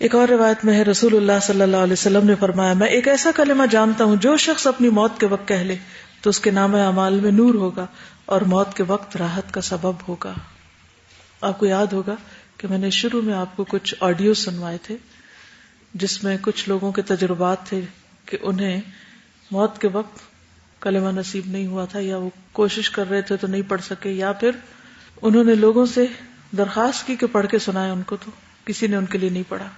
ایک اور روایت میں ہے رسول اللہ صلی اللہ علیہ وسلم نے فرمایا میں ایک ایسا کلمہ جانتا ہوں جو شخص اپنی موت کے وقت کہہ لے تو اس کے نامہ اعمال میں نور ہوگا اور موت کے وقت راحت کا سبب ہوگا. آپ کو یاد ہوگا کہ میں نے شروع میں آپ کو کچھ آڈیو سنوائے تھے جس میں کچھ لوگوں کے تجربات تھے کہ انہیں موت کے وقت کلمہ نصیب نہیں ہوا تھا، یا وہ کوشش کر رہے تھے تو نہیں پڑھ سکے، یا پھر انہوں نے لوگوں سے درخواست کی کہ پڑھ کے سنائے ان کو، تو کسی نے ان کے لیے نہیں پڑھا.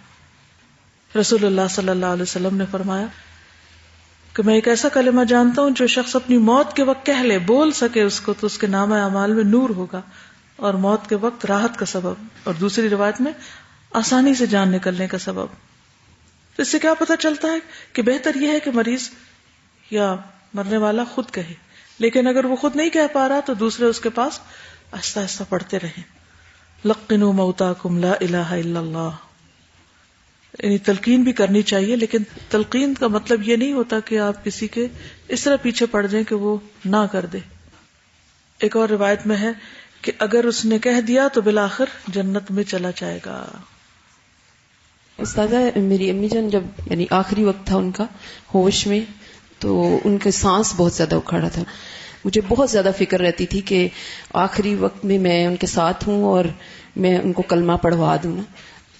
رسول اللہ صلی اللہ علیہ وسلم نے فرمایا کہ میں ایک ایسا کلمہ جانتا ہوں جو شخص اپنی موت کے وقت کہہ لے، بول سکے اس کو، تو اس کے نامہ اعمال میں نور ہوگا اور موت کے وقت راحت کا سبب، اور دوسری روایت میں آسانی سے جان نکلنے کا سبب. تو اس سے کیا پتہ چلتا ہے کہ بہتر یہ ہے کہ مریض یا مرنے والا خود کہے، لیکن اگر وہ خود نہیں کہہ پا رہا تو دوسرے اس کے پاس آہستہ آہستہ پڑھتے رہیں. لقنوا موتاکم لا الہ الا اللہ، یعنی تلقین بھی کرنی چاہیے، لیکن تلقین کا مطلب یہ نہیں ہوتا کہ آپ کسی کے اس طرح پیچھے پڑ جائیں کہ وہ نہ کر دے. ایک اور روایت میں ہے کہ اگر اس نے کہہ دیا تو بالآخر جنت میں چلا جائے گا. استاذہ میری امی جان جب یعنی آخری وقت تھا ان کا ہوش میں، تو ان کے سانس بہت زیادہ اکھڑا تھا. مجھے بہت زیادہ فکر رہتی تھی کہ آخری وقت میں ان کے ساتھ ہوں اور میں ان کو کلمہ پڑھوا دوں نا.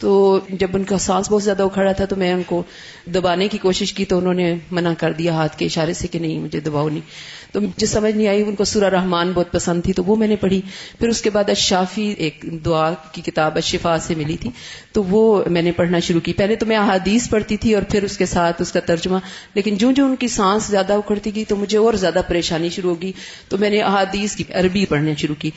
تو جب ان کا سانس بہت زیادہ اکھڑا تھا تو میں ان کو دبانے کی کوشش کی تو انہوں نے منع کر دیا ہاتھ کے اشارے سے کہ نہیں مجھے دباؤ نہیں. تو مجھے سمجھ نہیں آئی. ان کو سورہ رحمان بہت پسند تھی تو وہ میں نے پڑھی. پھر اس کے بعد الشافی ایک دعا کی کتاب الشفا سے ملی تھی تو وہ میں نے پڑھنا شروع کی. پہلے تو میں احادیث پڑھتی تھی اور پھر اس کے ساتھ اس کا ترجمہ، لیکن جو ان کی سانس زیادہ اکھڑتی گئی تو مجھے اور زیادہ پریشانی شروع ہو گئی. تو میں نے احادیث کی عربی پڑھنا شروع کی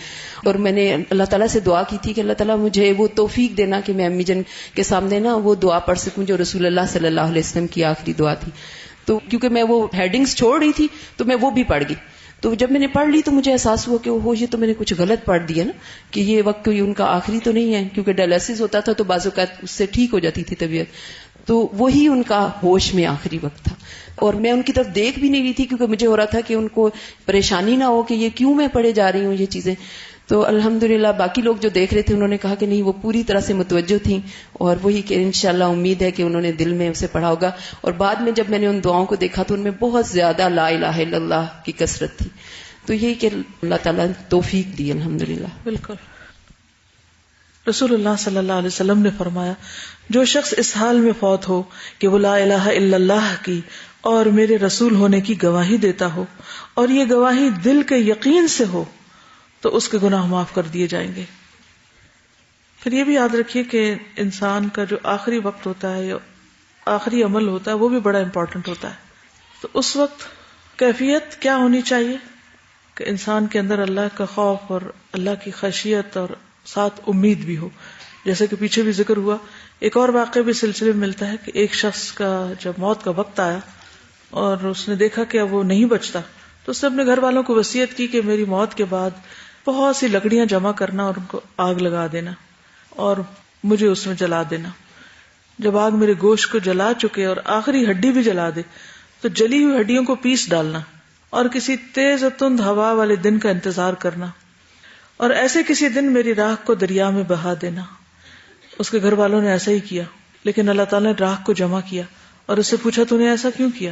اور میں نے اللہ تعالیٰ سے دعا کی تھی کہ اللہ تعالیٰ مجھے وہ توفیق دینا کہ میں امی جن کے سامنے نا وہ دعا پڑھ سکوں جو رسول اللہ صلی اللہ علیہ وسلم کی آخری دعا تھی. تو کیونکہ میں وہ ہیڈنگز چھوڑ رہی تھی تو میں وہ بھی پڑھ گئی. تو جب میں نے پڑھ لی تو مجھے احساس ہوا کہ یہ تو میں نے کچھ غلط پڑھ دیا نا، کہ یہ وقت کوئی ان کا آخری تو نہیں ہے، کیونکہ ڈائلسس ہوتا تھا تو بعض اوقات اس سے ٹھیک ہو جاتی تھی طبیعت. تو وہی ان کا ہوش میں آخری وقت تھا اور میں ان کی طرف دیکھ بھی نہیں رہی تھی کیونکہ مجھے ہو رہا تھا کہ ان کو پریشانی نہ ہو کہ یہ کیوں میں پڑھے جا رہی ہوں یہ چیزیں. تو الحمدللہ باقی لوگ جو دیکھ رہے تھے انہوں نے کہا کہ نہیں وہ پوری طرح سے متوجہ تھیں اور وہی کہ انشاءاللہ امید ہے کہ انہوں نے دل میں اسے پڑھا ہوگا. اور بعد میں جب میں نے ان دعاؤں کو دیکھا تو ان میں بہت زیادہ لا الہ الا اللہ کی کثرت تھی. تو یہی کہ اللہ تعالیٰ نے توفیق دی الحمدللہ. بالکل. رسول اللہ صلی اللہ علیہ وسلم نے فرمایا جو شخص اس حال میں فوت ہو کہ وہ لا الہ الا اللہ کی اور میرے رسول ہونے کی گواہی دیتا ہو اور یہ گواہی دل کے یقین سے ہو تو اس کے گناہ معاف کر دیے جائیں گے. پھر یہ بھی یاد رکھیے کہ انسان کا جو آخری وقت ہوتا ہے یا آخری عمل ہوتا ہے وہ بھی بڑا امپورٹنٹ ہوتا ہے. تو اس وقت کیفیت کیا ہونی چاہیے کہ انسان کے اندر اللہ کا خوف اور اللہ کی خشیت اور ساتھ امید بھی ہو. جیسے کہ پیچھے بھی ذکر ہوا، ایک اور واقعہ بھی سلسلے میں ملتا ہے کہ ایک شخص کا جب موت کا وقت آیا اور اس نے دیکھا کہ اب وہ نہیں بچتا تو اس نے اپنے گھر والوں کو وصیت کی کہ میری موت کے بعد بہت سی لکڑیاں جمع کرنا اور ان کو آگ لگا دینا اور مجھے اس میں جلا دینا. جب آگ میرے گوشت کو جلا چکے اور آخری ہڈی بھی جلا دے تو جلی ہوئی ہڈیوں کو پیس ڈالنا اور کسی تیز و تند ہوا والے دن کا انتظار کرنا اور ایسے کسی دن میری راکھ کو دریا میں بہا دینا. اس کے گھر والوں نے ایسا ہی کیا، لیکن اللہ تعالیٰ نے راکھ کو جمع کیا اور اس سے پوچھا تو نے ایسا کیوں کیا،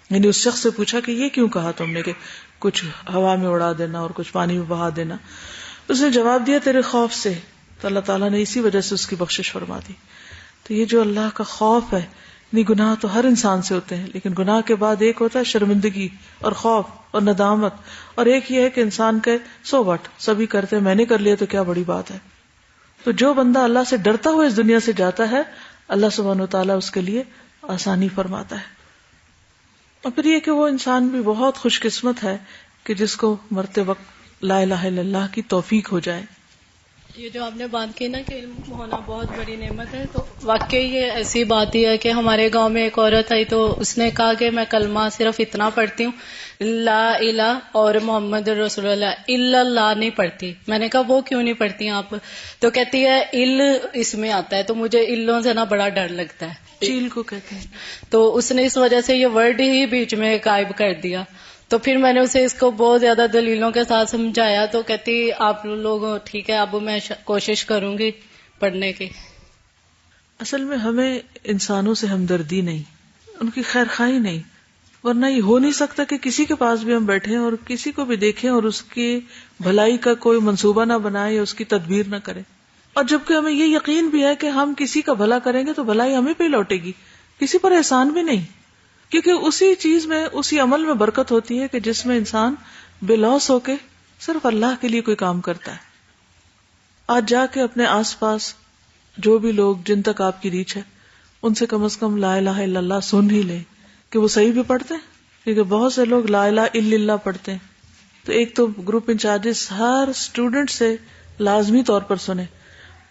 یعنی اس شخص سے پوچھا کہ یہ کیوں کہا تم نے کہ کچھ ہوا میں اڑا دینا اور کچھ پانی میں بہا دینا. اس نے جواب دیا تیرے خوف سے. تو اللہ تعالیٰ نے اسی وجہ سے اس کی بخشش فرما دی. تو یہ جو اللہ کا خوف ہے، نہیں گناہ تو ہر انسان سے ہوتے ہیں، لیکن گناہ کے بعد ایک ہوتا ہے شرمندگی اور خوف اور ندامت، اور ایک یہ ہے کہ انسان کہے سو واٹ، سبھی کرتے ہیں میں نے کر لیا تو کیا بڑی بات ہے. تو جو بندہ اللہ سے ڈرتا ہوا اس دنیا سے جاتا ہے اللہ سبحانہ وتعالیٰ اس کے لیے آسانی فرماتا ہے. اور پھر یہ کہ وہ انسان بھی بہت خوش قسمت ہے کہ جس کو مرتے وقت لا الہ الا اللہ کی توفیق ہو جائے. یہ جو آپ نے بات کی نا کہ علم ہونا بہت بڑی نعمت ہے، تو واقعی یہ ایسی بات ہی ہے کہ ہمارے گاؤں میں ایک عورت آئی تو اس نے کہا کہ میں کلمہ صرف اتنا پڑھتی ہوں لا الہ اور محمد رسول اللہ الا اللہ نہیں پڑھتی. میں نے کہا وہ کیوں نہیں پڑھتی ہیں آپ؟ تو کہتی ہے ال اس میں آتا ہے تو مجھے الوں سے نا بڑا ڈر لگتا ہے. چیل کو کہتے ہیں. تو اس نے اس وجہ سے یہ ورڈ ہی بیچ میں غائب کر دیا. تو پھر میں نے اسے اس کو بہت زیادہ دلیلوں کے ساتھ سمجھایا تو کہتی آپ لوگ ٹھیک ہے اب میں کوشش کروں گی پڑھنے کی. اصل میں ہمیں انسانوں سے ہمدردی نہیں، ان کی خیر خواہی نہیں، ورنہ یہ ہو نہیں سکتا کہ کسی کے پاس بھی ہم بیٹھیں اور کسی کو بھی دیکھیں اور اس کی بھلائی کا کوئی منصوبہ نہ بنائے یا اس کی تدبیر نہ کریں. اور جبکہ ہمیں یہ یقین بھی ہے کہ ہم کسی کا بھلا کریں گے تو بھلائی ہمیں پہ لوٹے گی، کسی پر احسان بھی نہیں، کیونکہ اسی چیز میں، اسی عمل میں برکت ہوتی ہے کہ جس میں انسان بے لوث ہو کے صرف اللہ کے لیے کوئی کام کرتا ہے. آج جا کے اپنے آس پاس جو بھی لوگ جن تک آپ کی ریچ ہے ان سے کم از کم لا الہ الا اللہ سن ہی لیں کہ وہ صحیح بھی پڑھتے ہیں، کیونکہ بہت سے لوگ لا الہ الا اللہ پڑھتے ہیں. تو ایک تو گروپ انچارجز ہر اسٹوڈنٹ سے لازمی طور پر سنیں،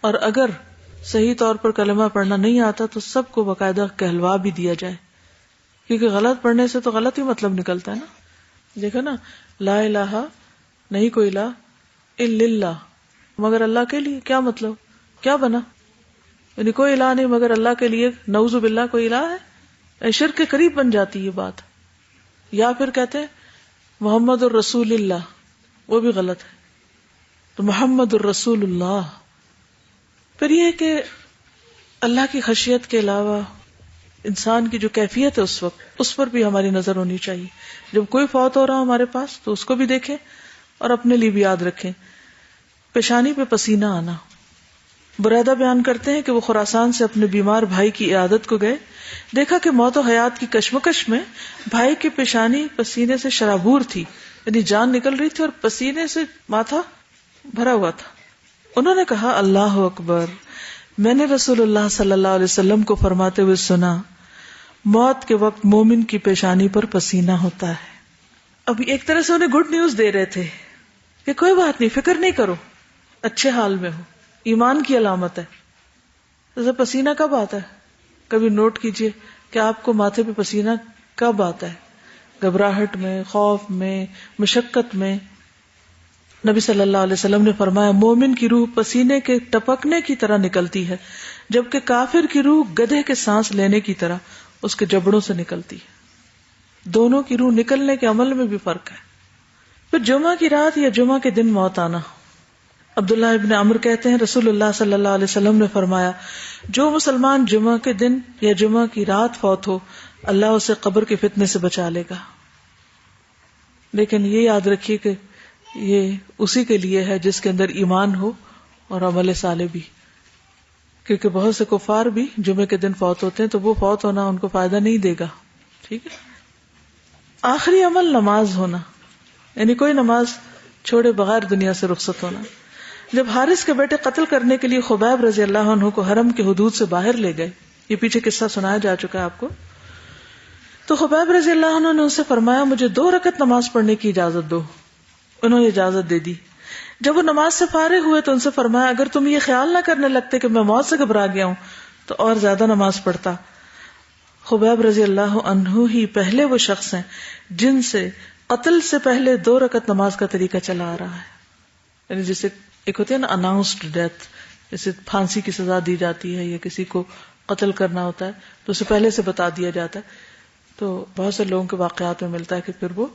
اور اگر صحیح طور پر کلمہ پڑھنا نہیں آتا تو سب کو باقاعدہ کہلوا بھی دیا جائے، کیونکہ غلط پڑھنے سے تو غلط ہی مطلب نکلتا ہے نا. دیکھو نا، لا الہ نہیں کوئی الہ الا اللہ، مگر اللہ کے لیے، کیا مطلب، کیا بنا؟ یعنی کوئی الہ نہیں مگر اللہ کے لیے، نعوذ باللہ کوئی الہ ہے؟ شرک کے قریب بن جاتی یہ بات. یا پھر کہتے ہیں محمد الرسول اللہ، وہ بھی غلط ہے. تو محمد الرسول اللہ. پھر یہ کہ اللہ کی خشیت کے علاوہ انسان کی جو کیفیت ہے اس وقت، اس پر بھی ہماری نظر ہونی چاہیے. جب کوئی فوت ہو رہا ہو ہمارے پاس تو اس کو بھی دیکھیں اور اپنے لیے بھی یاد رکھیں. پیشانی پہ پسینہ آنا. بریدہ بیان کرتے ہیں کہ وہ خراسان سے اپنے بیمار بھائی کی عیادت کو گئے، دیکھا کہ موت و حیات کی کشمکش میں بھائی کی پیشانی پسینے سے شرابور تھی، یعنی جان نکل رہی تھی اور پسینے سے ماتھا بھرا ہوا تھا. انہوں نے کہا اللہ اکبر، میں نے رسول اللہ صلی اللہ علیہ وسلم کو فرماتے ہوئے سنا موت کے وقت مومن کی پیشانی پر پسینہ ہوتا ہے. اب ایک طرح سے انہیں گڈ نیوز دے رہے تھے کہ کوئی بات نہیں، فکر نہیں کرو، اچھے حال میں ہو، ایمان کی علامت ہے. جیسے پسینہ کب آتا ہے؟ کبھی نوٹ کیجئے کہ آپ کو ماتھے پہ پسینہ کب آتا ہے؟ گھبراہٹ میں، خوف میں، مشقت میں. نبی صلی اللہ علیہ وسلم نے فرمایا مومن کی روح پسینے کے ٹپکنے کی طرح نکلتی ہے، جبکہ کافر کی روح گدھے کے سانس لینے کی طرح اس کے جبڑوں سے نکلتی ہے. دونوں کی روح نکلنے کے عمل میں بھی فرق ہے. پھر جمعہ کی رات یا جمعہ کے دن موت آنا. عبداللہ ابن عمرو کہتے ہیں رسول اللہ صلی اللہ علیہ وسلم نے فرمایا جو مسلمان جمعہ کے دن یا جمعہ کی رات فوت ہو اللہ اسے قبر کے فتنے سے بچا لے گا. لیکن یہ یاد رکھیے کہ یہ اسی کے لیے ہے جس کے اندر ایمان ہو اور عمل صالح بھی، کیونکہ بہت سے کفار بھی جمعے کے دن فوت ہوتے ہیں تو وہ فوت ہونا ان کو فائدہ نہیں دے گا. ٹھیک ہے. آخری عمل نماز ہونا، یعنی کوئی نماز چھوڑے بغیر دنیا سے رخصت ہونا. جب حارث کے بیٹے قتل کرنے کے لیے خبیب رضی اللہ عنہ کو حرم کی حدود سے باہر لے گئے، یہ پیچھے قصہ سنایا جا چکا ہے آپ کو، تو خبیب رضی اللہ عنہ نے ان سے فرمایا مجھے 2 رکعت نماز پڑھنے کی اجازت دو. انہوں نے اجازت دے دی. جب وہ نماز سے فارغ ہوئے تو ان سے فرمایا اگر تم یہ خیال نہ کرنے لگتے کہ میں موت سے گھبرا گیا ہوں تو اور زیادہ نماز پڑھتا. خبیب رضی اللہ عنہ ہی پہلے وہ شخص ہیں جن سے قتل سے پہلے 2 رکعت نماز کا طریقہ چلا آ رہا ہے. یعنی جسے ایک ہوتی ہے نا اناؤنسڈ ڈیتھ، جیسے پھانسی کی سزا دی جاتی ہے یا کسی کو قتل کرنا ہوتا ہے تو اسے پہلے سے بتا دیا جاتا ہے. تو بہت سے لوگوں کے واقعات میں ملتا ہے کہ پھر وہ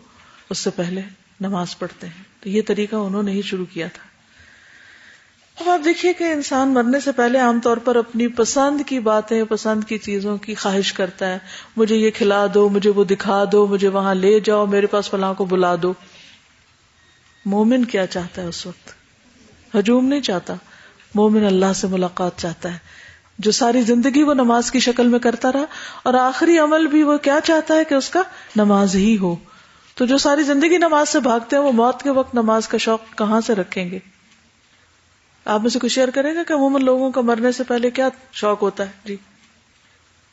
اس سے پہلے نماز پڑھتے ہیں. تو یہ طریقہ انہوں نے ہی شروع کیا تھا. اب آپ دیکھیے کہ انسان مرنے سے پہلے عام طور پر اپنی پسند کی باتیں، پسند کی چیزوں کی خواہش کرتا ہے. مجھے یہ کھلا دو، مجھے وہ دکھا دو، مجھے وہاں لے جاؤ، میرے پاس فلاں کو بلا دو. مومن کیا چاہتا ہے اس وقت؟ ہجوم نہیں چاہتا. مومن اللہ سے ملاقات چاہتا ہے. جو ساری زندگی وہ نماز کی شکل میں کرتا رہا اور آخری عمل بھی وہ کیا چاہتا ہے کہ اس کا نماز ہی ہو. تو جو ساری زندگی نماز سے بھاگتے ہیں وہ موت کے وقت نماز کا شوق کہاں سے رکھیں گے؟ آپ میں سے کچھ شیئر کریں گا کہ عموماً لوگوں کا مرنے سے پہلے کیا شوق ہوتا ہے؟ جی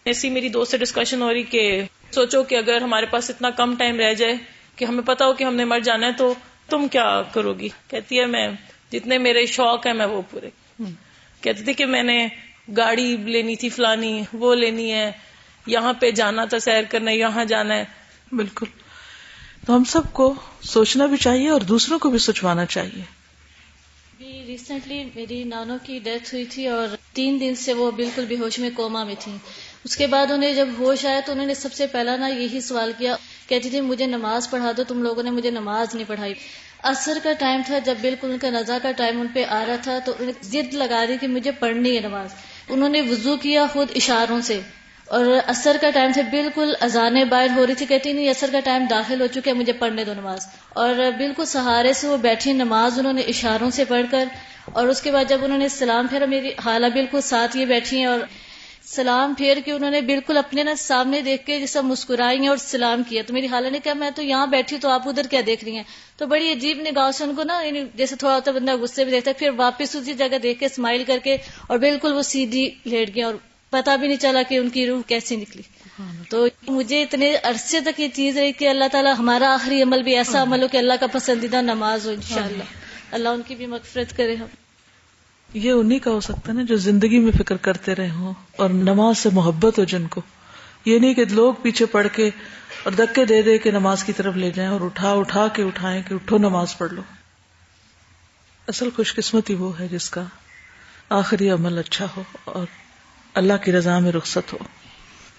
ایسی میری دوست سے ڈسکشن ہو رہی کہ سوچو کہ اگر ہمارے پاس اتنا کم ٹائم رہ جائے کہ ہمیں پتا ہو کہ ہم نے مر جانا ہے تو تم کیا کرو گی؟ کہتی ہے میں جتنے میرے شوق ہیں میں وہ پورے. کہتی تھی کہ میں نے گاڑی لینی تھی فلانی، وہ لینی ہے، یہاں پہ جانا تھا سیر کرنے، یہاں جانا ہے. بالکل. تو ہم سب کو سوچنا بھی چاہیے اور دوسروں کو بھی سوچوانا چاہیے. ریسنٹلی میری نانو کی ڈیتھ ہوئی تھی اور 3 دن سے وہ بالکل بے ہوش میں کوما میں تھی. اس کے بعد انہیں جب ہوش آیا تو انہوں نے سب سے پہلا یہی سوال کیا، کہتی تھی مجھے نماز پڑھا دو، تم لوگوں نے مجھے نماز نہیں پڑھائی. عصر کا ٹائم تھا، جب بالکل ان کا نزا کا ٹائم ان پہ آ رہا تھا تو ضد لگا رہی کہ مجھے پڑھنی ہے نماز. انہوں نے وضو کیا خود اشاروں سے، اور عصر کا ٹائم سے بالکل اذانیں باہر ہو رہی تھی، کہتی نہیں عصر کا ٹائم داخل ہو چکا ہے، مجھے پڑھنے دو نماز، اور بالکل سہارے سے وہ بیٹھی نماز انہوں نے اشاروں سے پڑھ کر، اور اس کے بعد جب انہوں نے سلام پھیرا، میری خالہ بالکل ساتھ یہ بیٹھی ہیں، اور سلام پھیر کے انہوں نے بالکل اپنے نا سامنے دیکھ کے جیسا مسکرائی ہیں اور سلام کیا. تو میری خالہ نے کہا میں تو یہاں بیٹھی تو آپ ادھر کیا دیکھ رہی ہیں؟ تو بڑی عجیب نگاہ سے ان کو نا جیسے تھوڑا ہوتا بندہ غصے میں دیکھتا ہے، پھر واپس اسی جگہ دیکھ کے اسمائل کر کے اور بالکل وہ سیدھی لیٹ گئی، اور پتہ بھی نہیں چلا کہ ان کی روح کیسے نکلی. تو مجھے اتنے عرصے تک یہ چیز ہے کہ اللہ تعالیٰ ہمارا آخری عمل بھی ایسا عمل ہو کہ اللہ کا پسندیدہ نماز ہو انشاءاللہ. اللہ ان کی بھی مغفرت کرے. ہم یہ انہی کا ہو سکتا ہے نا جو زندگی میں فکر کرتے رہے ہوں اور نماز سے محبت ہو جن کو. یہ نہیں کہ لوگ پیچھے پڑھ کے اور دھکے دے دے کے نماز کی طرف لے جائیں اور اٹھا کے اٹھائیں کہ اٹھو نماز پڑھ لو. اصل خوش قسمتی وہ ہے جس کا آخری عمل اچھا ہو اور اللہ کی رضا میں رخصت ہو،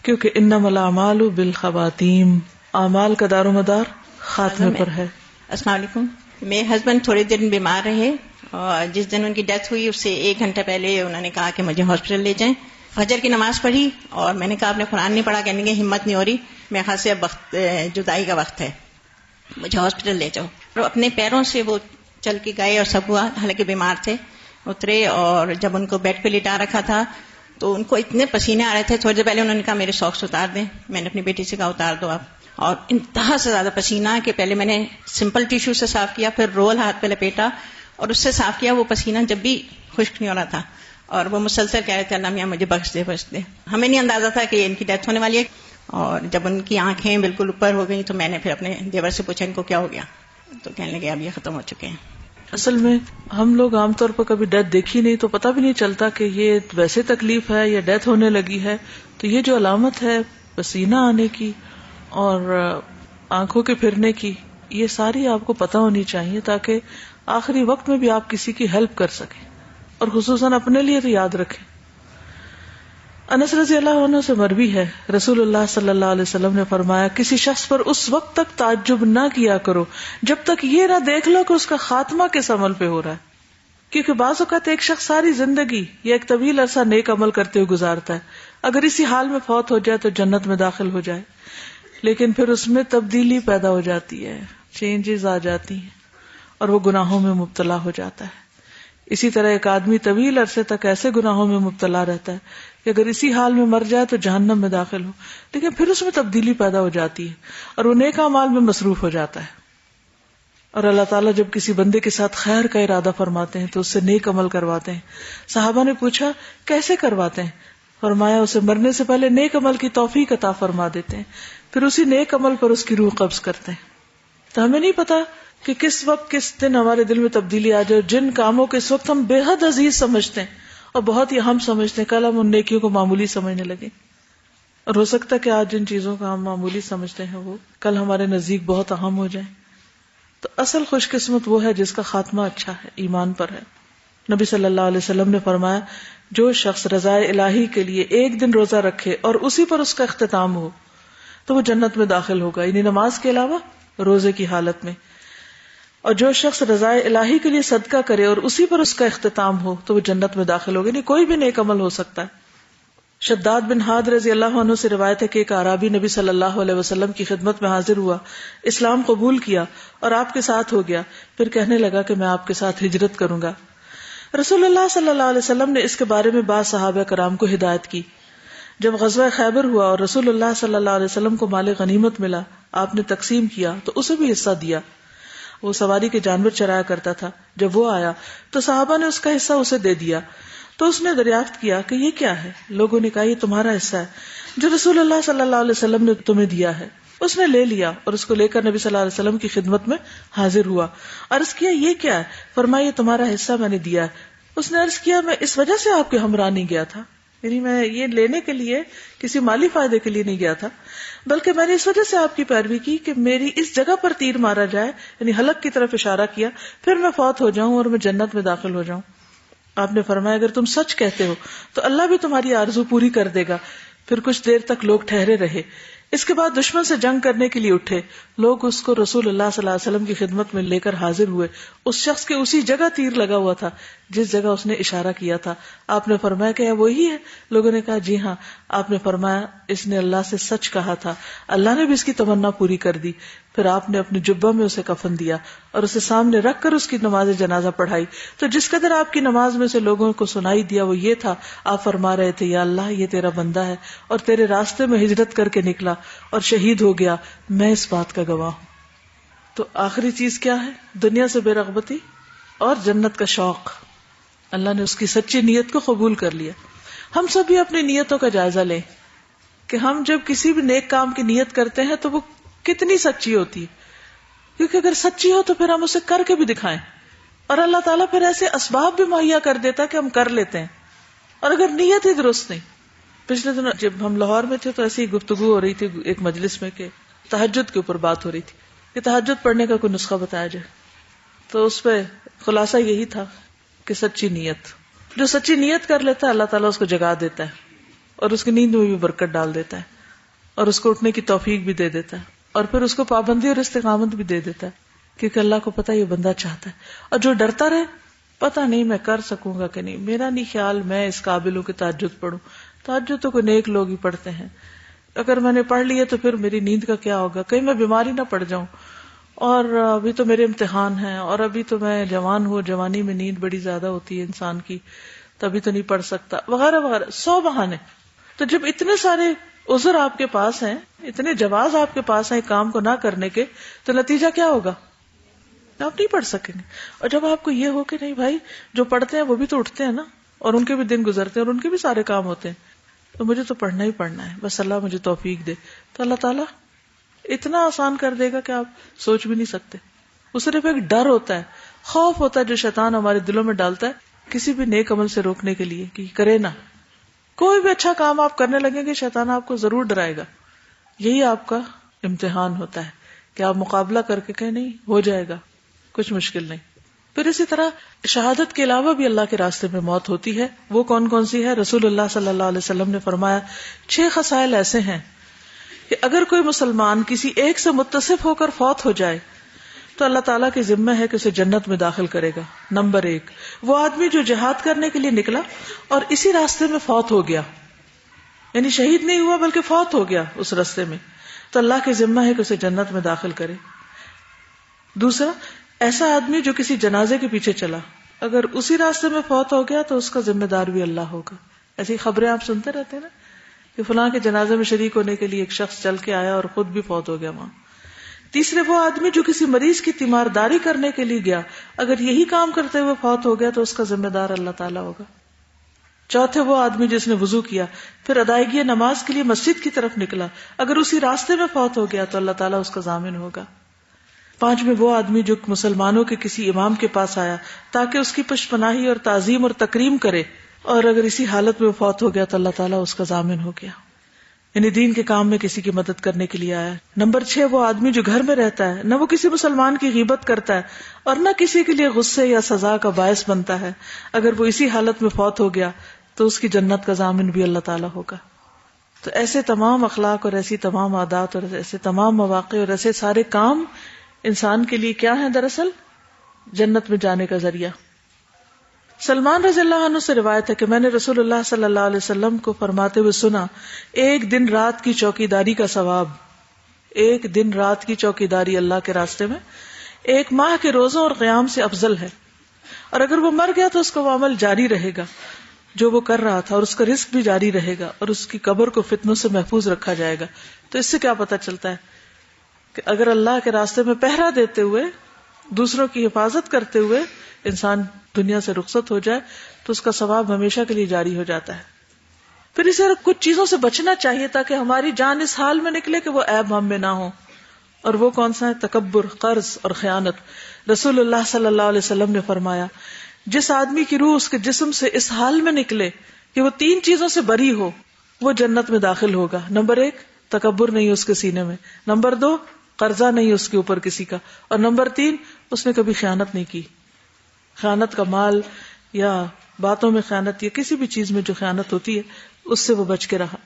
کیونکہ انما الاعمال بالخواتیم، اعمال کا دار و مدار خاتمے پر ہے. السلام علیکم. میرے ہسبینڈ تھوڑے دن بیمار رہے اور جس دن ان کی ڈیتھ ہوئی اس سے 1 گھنٹہ پہلے انہوں نے کہا کہ مجھے ہاسپٹل لے جائیں. فجر کی نماز پڑھی اور میں نے کہا آپ نے قرآن نہیں پڑھا، کہنے کی ہمت نہیں ہو رہی، میرے خیال سے اب وقت جدائی کا وقت ہے، مجھے ہاسپٹل لے جاؤ. اور اپنے پیروں سے وہ چل کے گئے اور سب ہوا، حالانکہ بیمار تھے. اترے اور جب ان کو بیڈ پہ لٹا رکھا تھا تو ان کو اتنے پسینے آ رہے تھے. تھوڑی دیر پہلے انہوں نے کہا میرے ساکس اتار دیں. میں نے اپنی بیٹی سے کہا اتار دو آپ. اور انتہا سے زیادہ پسینہ کہ پہلے میں نے سمپل ٹیشو سے صاف کیا، پھر رول ہاتھ پہ لپیٹا اور اس سے صاف کیا. وہ پسینہ جب بھی خشک نہیں ہو رہا تھا اور وہ مسلسل کہہ رہے تھے اللہ میاں مجھے بخش دے. ہمیں نہیں اندازہ تھا کہ ان کی ڈیتھ ہونے والی ہے. اور جب ان کی آنکھیں بالکل اوپر ہو گئی تو میں نے پھر اپنے دیور سے پوچھا ان کو کیا ہو گیا، تو کہنے لگے اب یہ ختم ہو چکے ہیں. اصل میں ہم لوگ عام طور پر کبھی ڈیتھ دیکھی نہیں تو پتہ بھی نہیں چلتا کہ یہ ویسے تکلیف ہے یا ڈیتھ ہونے لگی ہے. تو یہ جو علامت ہے پسینہ آنے کی اور آنکھوں کے پھرنے کی، یہ ساری آپ کو پتہ ہونی چاہیے تاکہ آخری وقت میں بھی آپ کسی کی ہیلپ کر سکیں اور خصوصاً اپنے لیے تو یاد رکھیں. انس رضی اللہ عنہ سے مروی ہے رسول اللہ صلی اللہ علیہ وسلم نے فرمایا کسی شخص پر اس وقت تک تعجب نہ کیا کرو جب تک یہ نہ دیکھ لو کہ اس کا خاتمہ کس عمل پہ ہو رہا ہے. کیونکہ بعض اوقات ایک شخص ساری زندگی یا ایک طویل عرصہ نیک عمل کرتے ہوئے گزارتا ہے، اگر اسی حال میں فوت ہو جائے تو جنت میں داخل ہو جائے، لیکن پھر اس میں تبدیلی پیدا ہو جاتی ہے، چینجز آ جاتی ہیں اور وہ گناہوں میں مبتلا ہو جاتا ہے. اسی طرح ایک آدمی طویل عرصے تک ایسے گناہوں میں مبتلا رہتا ہے کہ اگر اسی حال میں مر جائے تو جہنم میں داخل ہو، لیکن پھر اس میں تبدیلی پیدا ہو جاتی ہے اور وہ نیک اعمال میں مصروف ہو جاتا ہے. اور اللہ تعالیٰ جب کسی بندے کے ساتھ خیر کا ارادہ فرماتے ہیں تو اس سے نیک عمل کرواتے ہیں. صحابہ نے پوچھا کیسے کرواتے ہیں؟ فرمایا اسے مرنے سے پہلے نیک عمل کی توفیق عطا فرما دیتے ہیں، پھر اسی نیک عمل پر اس کی روح قبض کرتے ہیں. تو ہمیں نہیں پتا کہ کس وقت کس دن ہمارے دل میں تبدیلی آ جائے. جن کاموں کے اس وقت ہم بے حد عزیز سمجھتے ہیں اور بہت ہی اہم سمجھتے ہیں، کل ہم ان نیکیوں کو معمولی سمجھنے لگے. اور ہو سکتا ہے کہ آج جن چیزوں کو ہم معمولی سمجھتے ہیں وہ کل ہمارے نزدیک بہت اہم ہو جائیں. تو اصل خوش قسمت وہ ہے جس کا خاتمہ اچھا ہے، ایمان پر ہے. نبی صلی اللہ علیہ وسلم نے فرمایا جو شخص رضائے الہی کے لیے 1 دن روزہ رکھے اور اسی پر اس کا اختتام ہو تو وہ جنت میں داخل ہوگا، یعنی نماز کے علاوہ روزے کی حالت میں. اور جو شخص رضائے الہی کے لیے صدقہ کرے اور اسی پر اس کا اختتام ہو تو وہ جنت میں داخل ہوگا. یعنی کوئی بھی نیک عمل ہو سکتا ہے. شداد بن ہاد رضی اللہ عنہ سے روایت ہے کہ ایک اعرابی نبی صلی اللہ علیہ وسلم کی خدمت میں حاضر ہوا، اسلام قبول کیا اور آپ کے ساتھ ہو گیا. پھر کہنے لگا کہ میں آپ کے ساتھ ہجرت کروں گا. رسول اللہ صلی اللہ علیہ وسلم نے اس کے بارے میں بعض صحابہ کرام کو ہدایت کی. جب غزوہ خیبر ہوا اور رسول اللہ صلی اللہ علیہ وسلم کو مال غنیمت ملا، آپ نے تقسیم کیا تو اسے بھی حصہ دیا. وہ سواری کے جانور چرایا کرتا تھا. جب وہ آیا تو صحابہ نے اس کا حصہ اسے دے دیا. تو اس نے دریافت کیا کہ یہ کیا ہے؟ لوگوں نے کہا یہ تمہارا حصہ ہے جو رسول اللہ صلی اللہ علیہ وسلم نے تمہیں دیا ہے. اس نے لے لیا اور اس کو لے کر نبی صلی اللہ علیہ وسلم کی خدمت میں حاضر ہوا. عرض کیا یہ کیا ہے؟ فرمایا یہ تمہارا حصہ میں نے دیا ہے. اس نے عرض کیا میں اس وجہ سے آپ کے ہمراہ نہیں گیا تھا، یعنی میں یہ لینے کے لیے کسی مالی فائدے کے لیے نہیں گیا تھا، بلکہ میں نے اس وجہ سے آپ کی پیروی کی کہ میری اس جگہ پر تیر مارا جائے، یعنی حلق کی طرف اشارہ کیا، پھر میں فوت ہو جاؤں اور میں جنت میں داخل ہو جاؤں. آپ نے فرمایا اگر تم سچ کہتے ہو تو اللہ بھی تمہاری آرزو پوری کر دے گا. پھر کچھ دیر تک لوگ ٹھہرے رہے. اس کے بعد دشمن سے جنگ کرنے کے لیے اٹھے. لوگ اس کو رسول اللہ صلی اللہ علیہ وسلم کی خدمت میں لے کر حاضر ہوئے. اس شخص کے اسی جگہ تیر لگا ہوا تھا جس جگہ اس نے اشارہ کیا تھا. آپ نے فرمایا کہ وہی ہے؟ لوگوں نے کہا جی ہاں. آپ نے فرمایا اس نے اللہ سے سچ کہا تھا, اللہ نے بھی اس کی تمنا پوری کر دی. پھر آپ نے اپنے جبہ میں اسے کفن دیا اور اسے سامنے رکھ کر اس کی نماز جنازہ پڑھائی. تو جس قدر آپ کی نماز میں سے لوگوں کو سنائی دیا وہ یہ تھا, آپ فرما رہے تھے یا اللہ یہ تیرا بندہ ہے اور تیرے راستے میں ہجرت کر کے نکلا اور شہید ہو گیا, میں اس بات کا گواہ ہوں. تو آخری چیز کیا ہے؟ دنیا سے بے رغبتی اور جنت کا شوق. اللہ نے اس کی سچی نیت کو قبول کر لیا. ہم سب بھی اپنی نیتوں کا جائزہ لیں کہ ہم جب کسی بھی نیک کام کی نیت کرتے ہیں تو وہ کتنی سچی ہوتی ہے, کیونکہ اگر سچی ہو تو پھر ہم اسے کر کے بھی دکھائیں, اور اللہ تعالیٰ پھر ایسے اسباب بھی مہیا کر دیتا کہ ہم کر لیتے ہیں. اور اگر نیت ہی درست نہیں. پچھلے دن جب ہم لاہور میں تھے تو ایسی گفتگو ہو رہی تھی ایک مجلس میں کہ تہجد کے اوپر بات ہو رہی تھی کہ تہجد پڑھنے کا کوئی نسخہ بتایا جائے. تو اس پہ خلاصہ یہی تھا کہ سچی نیت, جو سچی نیت کر لیتا ہے اللہ تعالیٰ اس کو جگا دیتا ہے اور اس کی نیند میں بھی برکت ڈال دیتا ہے اور اس کو اٹھنے کی توفیق بھی دے دیتا ہے, اور پھر اس کو پابندی اور استقامت بھی دے دیتا ہے, کیونکہ اللہ کو پتا یہ بندہ چاہتا ہے. اور جو ڈرتا رہے پتا نہیں میں کر سکوں گا کہ نہیں, میرا نہیں خیال میں اس قابل ہوں کہ تہجد پڑھوں, تہجد تو کوئی نیک لوگ ہی پڑھتے ہیں, اگر میں نے پڑھ لیا تو پھر میری نیند کا کیا ہوگا, کہیں میں بیماری نہ پڑ جاؤں, اور ابھی تو میرے امتحان ہیں, اور ابھی تو میں جوان ہوں, جوانی میں نیند بڑی زیادہ ہوتی ہے انسان کی, تبھی تو نہیں پڑھ سکتا, وغیرہ وغیرہ 100 بہانے. تو جب اتنے سارے عذر آپ کے پاس ہیں, اتنے جواز آپ کے پاس ہیں ایک کام کو نہ کرنے کے, تو نتیجہ کیا ہوگا؟ آپ نہیں پڑھ سکیں گے. اور جب آپ کو یہ ہو کہ نہیں بھائی جو پڑھتے ہیں وہ بھی تو اٹھتے ہیں نا, اور ان کے بھی دن گزرتے ہیں اور ان کے بھی سارے کام ہوتے ہیں, تو مجھے تو پڑھنا ہی پڑھنا ہے, بس اللہ مجھے توفیق دے, تو اللہ تعالیٰ اتنا آسان کر دے گا کہ آپ سوچ بھی نہیں سکتے. وہ صرف ایک ڈر ہوتا ہے, خوف ہوتا ہے جو شیطان ہمارے دلوں میں ڈالتا ہے کسی بھی نیک عمل سے روکنے کے لیے کہ کرے نہ. کوئی بھی اچھا کام آپ کرنے لگیں گے شیطان آپ کو ضرور ڈرائے گا. یہی آپ کا امتحان ہوتا ہے کہ آپ مقابلہ کر کے کہیں نہیں ہو جائے گا, کچھ مشکل نہیں. پھر اسی طرح شہادت کے علاوہ بھی اللہ کے راستے میں موت ہوتی ہے. وہ کون کون سی ہے؟ رسول اللہ صلی اللہ علیہ وسلم نے فرمایا 6 خصائل ایسے ہیں کہ اگر کوئی مسلمان کسی ایک سے متصف ہو کر فوت ہو جائے تو اللہ تعالیٰ کے ذمہ ہے کہ اسے جنت میں داخل کرے گا. نمبر 1, وہ آدمی جو جہاد کرنے کے لیے نکلا اور اسی راستے میں فوت ہو گیا, یعنی شہید نہیں ہوا بلکہ فوت ہو گیا اس راستے میں, تو اللہ کے ذمہ ہے کہ اسے جنت میں داخل کرے. دوسرا, ایسا آدمی جو کسی جنازے کے پیچھے چلا, اگر اسی راستے میں فوت ہو گیا تو اس کا ذمہ دار بھی اللہ ہوگا. ایسی خبریں آپ سنتے رہتے ہیں نا کہ فلاں کے جنازے میں شریک ہونے کے لیے ایک شخص چل کے آیا اور خود بھی فوت ہو گیا وہاں. تیسرے, وہ آدمی جو کسی مریض کی تیمارداری کرنے کے لیے گیا, اگر یہی کام کرتے ہوئے فوت ہو گیا تو اس کا ذمہ دار اللہ تعالیٰ ہوگا. چوتھے, وہ آدمی جس نے وضو کیا پھر ادائیگی نماز کے لیے مسجد کی طرف نکلا, اگر اسی راستے میں فوت ہو گیا تو اللہ تعالیٰ اس کا ضامن ہوگا. پانچویں, وہ آدمی جو مسلمانوں کے کسی امام کے پاس آیا تاکہ اس کی پشپناہی اور تعظیم اور تکریم کرے, اور اگر اسی حالت میں فوت ہو گیا تو اللہ تعالیٰ اس کا ضامن ہو گیا, یعنی دین کے کام میں کسی کی مدد کرنے کے لیے آیا. نمبر 6, وہ آدمی جو گھر میں رہتا ہے, نہ وہ کسی مسلمان کی غیبت کرتا ہے اور نہ کسی کے لیے غصے یا سزا کا باعث بنتا ہے, اگر وہ اسی حالت میں فوت ہو گیا تو اس کی جنت کا ضامن بھی اللہ تعالیٰ ہوگا. تو ایسے تمام اخلاق اور ایسی تمام عادات اور ایسے تمام مواقع اور ایسے سارے کام انسان کے لیے کیا ہیں؟ دراصل جنت میں جانے کا ذریعہ. سلمان رضی اللہ عنہ سے روایت ہے کہ میں نے رسول اللہ صلی اللہ علیہ وسلم کو فرماتے ہوئے سنا, ایک دن رات کی چوکیداری کا ثواب, ایک دن رات کی چوکیداری اللہ کے راستے میں 1 ماہ کے روزوں اور قیام سے افضل ہے, اور اگر وہ مر گیا تو اس کا وہ عمل جاری رہے گا جو وہ کر رہا تھا, اور اس کا رزق بھی جاری رہے گا, اور اس کی قبر کو فتنوں سے محفوظ رکھا جائے گا. تو اس سے کیا پتہ چلتا ہے کہ اگر اللہ کے راستے میں پہرا دیتے ہوئے, دوسروں کی حفاظت کرتے ہوئے انسان دنیا سے رخصت ہو جائے تو اس کا ثواب ہمیشہ کے لیے جاری ہو جاتا ہے. پھر اسے کچھ چیزوں سے بچنا چاہیے تاکہ ہماری جان اس حال میں نکلے کہ وہ عیب ہم میں نہ ہو, اور وہ کون سا ہے؟ تکبر, قرض اور خیانت. رسول اللہ صلی اللہ علیہ وسلم نے فرمایا, جس آدمی کی روح اس کے جسم سے اس حال میں نکلے کہ وہ 3 چیزوں سے بری ہو, وہ جنت میں داخل ہوگا. نمبر 1, تکبر نہیں اس کے سینے میں. نمبر 2, قرضہ نہیں اس کے اوپر کسی کا. اور نمبر 3, اس نے کبھی خیانت نہیں کی. خیانت کا مال یا باتوں میں خیانت یا کسی بھی چیز میں جو خیانت ہوتی ہے اس سے وہ بچ کے رہا.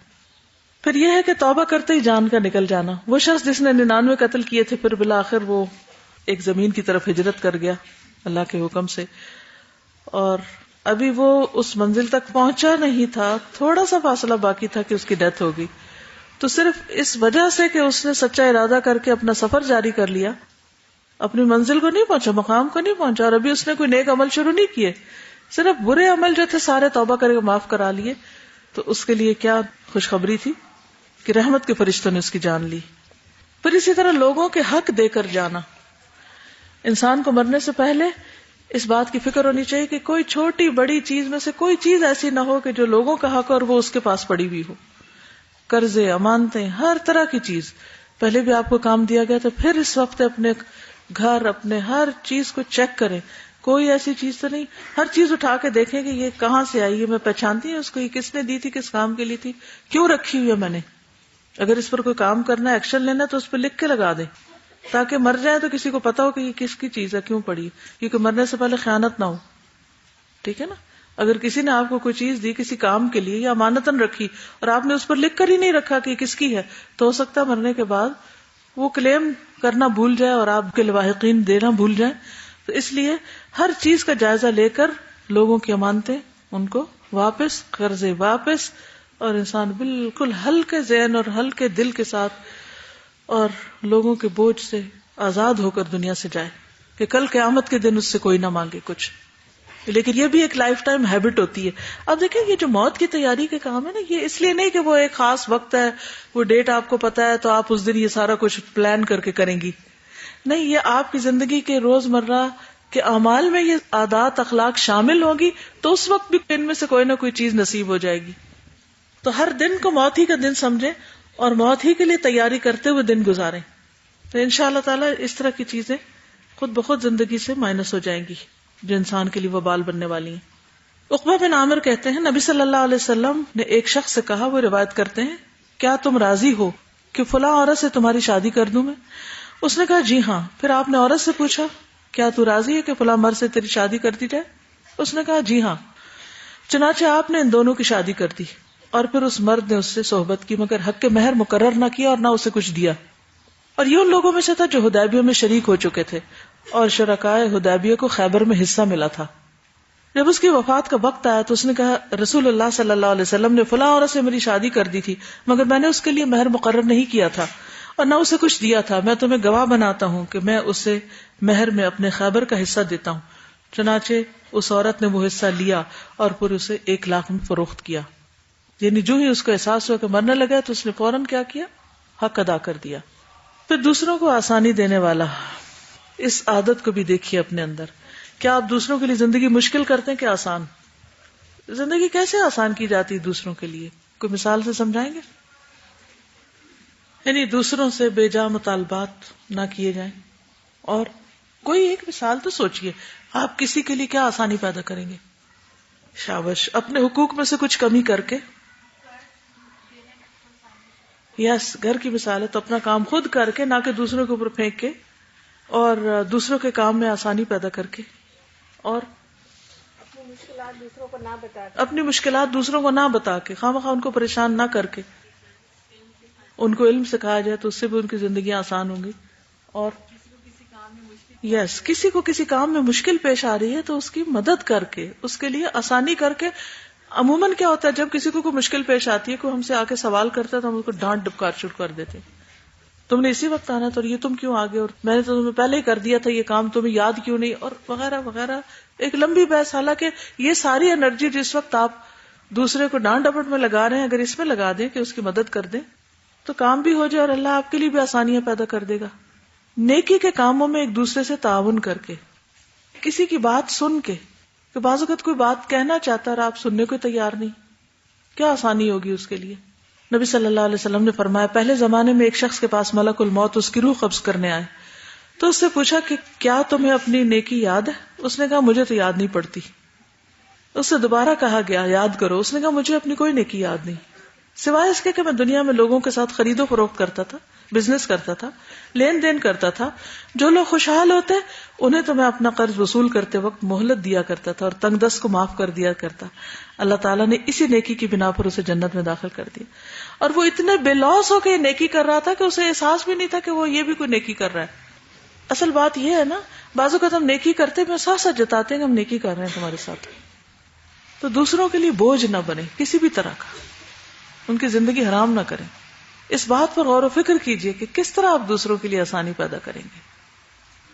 پھر یہ ہے کہ توبہ کرتے ہی جان کا نکل جانا. وہ شخص جس نے 99 قتل کیے تھے پھر بالآخر وہ ایک زمین کی طرف ہجرت کر گیا اللہ کے حکم سے, اور ابھی وہ اس منزل تک پہنچا نہیں تھا, تھوڑا سا فاصلہ باقی تھا کہ اس کی ڈیتھ ہوگی. تو صرف اس وجہ سے کہ اس نے سچا ارادہ کر کے اپنا سفر جاری کر لیا, اپنی منزل کو نہیں پہنچا, مقام کو نہیں پہنچا, اور ابھی اس نے کوئی نیک عمل شروع نہیں کیے, صرف برے عمل جو تھے سارے توبہ کر کے معاف کرا لیے, تو اس کے لیے کیا خوشخبری تھی کہ رحمت کے فرشتوں نے اس کی جان لی. پھر اسی طرح لوگوں کے حق دے کر جانا. انسان کو مرنے سے پہلے اس بات کی فکر ہونی چاہیے کہ کوئی چھوٹی بڑی چیز میں سے کوئی چیز ایسی نہ ہو کہ جو لوگوں کا حق اور وہ اس کے پاس پڑی ہوئی ہو. قرضے, امانتیں, ہر طرح کی چیز. پہلے بھی آپ کو کام دیا گیا تو پھر اس وقت اپنے گھر, اپنے ہر چیز کو چیک کریں. کوئی ایسی چیز تو نہیں, ہر چیز اٹھا کے دیکھیں کہ یہ کہاں سے آئی ہے, میں پہچانتی ہوں اس کو, یہ کس نے دی تھی, کس کام کے لیے تھی, کیوں رکھی ہوئی ہے میں نے. اگر اس پر کوئی کام کرنا ہے, ایکشن لینا, تو اس پہ لکھ کے لگا دیں تاکہ مر جائے تو کسی کو پتا ہو کہ یہ کس کی چیز ہے, کیوں پڑی, کیونکہ مرنے سے پہلے خیانت نہ ہو. ٹھیک ہے نا. اگر کسی نے آپ کو کوئی چیز دی کسی کام کے لیے یا امانتاً رکھی اور آپ نے اس پر لکھ کر ہی نہیں رکھا کہ یہ کس کی ہے, تو ہو سکتا ہے مرنے کے بعد وہ کلیم کرنا بھول جائے اور آپ کے لواحقین دینا بھول جائیں. تو اس لیے ہر چیز کا جائزہ لے کر لوگوں کی امانتیں ان کو واپس, قرضے واپس, اور انسان بالکل ہلکے ذہن اور ہلکے دل کے ساتھ اور لوگوں کے بوجھ سے آزاد ہو کر دنیا سے جائے کہ کل قیامت کے دن اس سے کوئی نہ مانگے کچھ. لیکن یہ بھی ایک لائف ٹائم ہیبٹ ہوتی ہے. اب دیکھیں یہ جو موت کی تیاری کے کام ہے نا, یہ اس لیے نہیں کہ وہ ایک خاص وقت ہے, وہ ڈیٹ آپ کو پتا ہے تو آپ اس دن یہ سارا کچھ پلان کر کے کریں گی. نہیں, یہ آپ کی زندگی کے روز مرہ کے اعمال میں یہ عادات اخلاق شامل ہوگی تو اس وقت بھی ان میں سے کوئی نہ کوئی چیز نصیب ہو جائے گی. تو ہر دن کو موت ہی کا دن سمجھیں اور موت ہی کے لیے تیاری کرتے ہوئے دن گزاریں, تو انشاءاللہ تعالی اس طرح کی چیزیں خود بخود زندگی سے مائنس ہو جائیں گی جو انسان کے لیے وبال بننے والی ہیں. عقبہ بن عامر کہتے ہیں نبی صلی اللہ علیہ وسلم نے ایک شخص سے کہا, وہ روایت کرتے ہیں, کیا تم راضی ہو کہ فلاں عورت سے تمہاری شادی کر دوں میں؟ اس نے کہا جی ہاں. پھر آپ نے عورت سے پوچھا کیا تو راضی ہے کہ فلاں مرد سے تیری شادی کر دی جائے؟ اس نے کہا جی ہاں. چنانچہ آپ نے ان دونوں کی شادی کر دی, اور پھر اس مرد نے اس سے صحبت کی مگر حق کے مہر مقرر نہ کیا اور نہ اسے کچھ دیا. اور یہ ان لوگوں میں سے تھا جو حدیبیہ میں شریک ہو چکے تھے اور شرکائے حدیبیہ کو خیبر میں حصہ ملا تھا. جب اس کی وفات کا وقت آیا تو اس نے کہا رسول اللہ صلی اللہ علیہ وسلم نے فلاں عورت سے میری شادی کر دی تھی مگر میں نے اس کے لیے مہر مقرر نہیں کیا تھا اور نہ اسے کچھ دیا تھا. میں تمہیں گواہ بناتا ہوں کہ میں اسے مہر میں اپنے خیبر کا حصہ دیتا ہوں. چنانچہ اس عورت نے وہ حصہ لیا اور پھر اسے 1 لاکھ میں فروخت کیا. یعنی جو ہی اس کو احساس ہوا کہ مرنے لگا تو اس نے فوراً کیا کیا, حق ادا کر دیا. پھر دوسروں کو آسانی دینے والا, اس عادت کو بھی دیکھیے اپنے اندر. کیا آپ دوسروں کے لیے زندگی مشکل کرتے ہیں کہ آسان؟ زندگی کیسے آسان کی جاتی ہے دوسروں کے لیے, کوئی مثال سے سمجھائیں گے؟ یعنی دوسروں سے بے جا مطالبات نہ کیے جائیں. اور کوئی ایک مثال تو سوچئے, آپ کسی کے لیے کیا آسانی پیدا کریں گے؟ شاباش, اپنے حقوق میں سے کچھ کمی کر کے. یس, گھر کی مثال ہے تو اپنا کام خود کر کے, نہ کہ دوسروں کے اوپر پھینک کے, اور دوسروں کے کام میں آسانی پیدا کر کے, اور اپنی مشکلات دوسروں کو نہ بتا کے, خواہ ان کو پریشان نہ کر کے, ان کو علم سکھایا جائے تو اس سے بھی ان کی زندگیاں آسان ہوں گی. اور یس, کسی کو کسی کام میں مشکل پیش آ رہی ہے تو اس کی مدد کر کے, اس کے لیے آسانی کر کے. عموماً کیا ہوتا ہے جب کسی کو کوئی مشکل پیش آتی ہے, کوئی ہم سے آ کے سوال کرتا ہے تو ہم اس کو ڈانٹ ڈپکار شروع کر دیتے, تم نے اسی وقت آنا تھا اور یہ تم کیوں آگے, اور میں نے تو تمہیں پہلے ہی کر دیا تھا یہ کام, تمہیں یاد کیوں نہیں, اور وغیرہ وغیرہ. ایک لمبی بحث. حالانکہ یہ ساری انرجی جس وقت آپ دوسرے کو ڈانٹ ڈپٹ میں لگا رہے ہیں, اگر اس میں لگا دیں کہ اس کی مدد کر دیں تو کام بھی ہو جائے اور اللہ آپ کے لیے بھی آسانیاں پیدا کر دے گا. نیکی کے کاموں میں ایک دوسرے سے تعاون کر کے, کسی کی بات سن کے, کہ بعض اوقات کوئی بات کہنا چاہتا ہے اور آپ سننے کو تیار نہیں, کیا آسانی ہوگی اس کے لیے. نبی صلی اللہ علیہ وسلم نے فرمایا پہلے زمانے میں ایک شخص کے پاس ملک الموت اس کی روح قبض کرنے آئے تو اس سے پوچھا کہ کیا تمہیں اپنی نیکی یاد ہے؟ اس نے کہا مجھے تو یاد نہیں پڑتی. اس سے دوبارہ کہا گیا یاد کرو, اس نے کہا مجھے اپنی کوئی نیکی یاد نہیں. سوائے اس کے کہ میں دنیا میں لوگوں کے ساتھ خرید و فروخت کرتا تھا، بزنس کرتا تھا، لین دین کرتا تھا. جو لوگ خوشحال ہوتے انہیں تو میں اپنا قرض وصول کرتے وقت مہلت دیا کرتا تھا اور تنگ دست کو معاف کر دیا کرتا. اللہ تعالیٰ نے اسی نیکی کی بنا پر اسے جنت میں داخل کر دیا. اور وہ اتنے بے لوث ہو کے یہ نیکی کر رہا تھا کہ اسے احساس بھی نہیں تھا کہ وہ یہ بھی کوئی نیکی کر رہا ہے. اصل بات یہ ہے نا، بعض اوقات ہم نیکی کرتے میں ساتھ ساتھ جتاتے ہیں کہ ہم نیکی کر رہے ہیں تمہارے ساتھ، تو دوسروں کے لیے بوجھ نہ بنے کسی بھی طرح کا، ان کی زندگی حرام نہ کریں. اس بات پر غور و فکر کیجئے کہ کس طرح آپ دوسروں کے لیے آسانی پیدا کریں گے.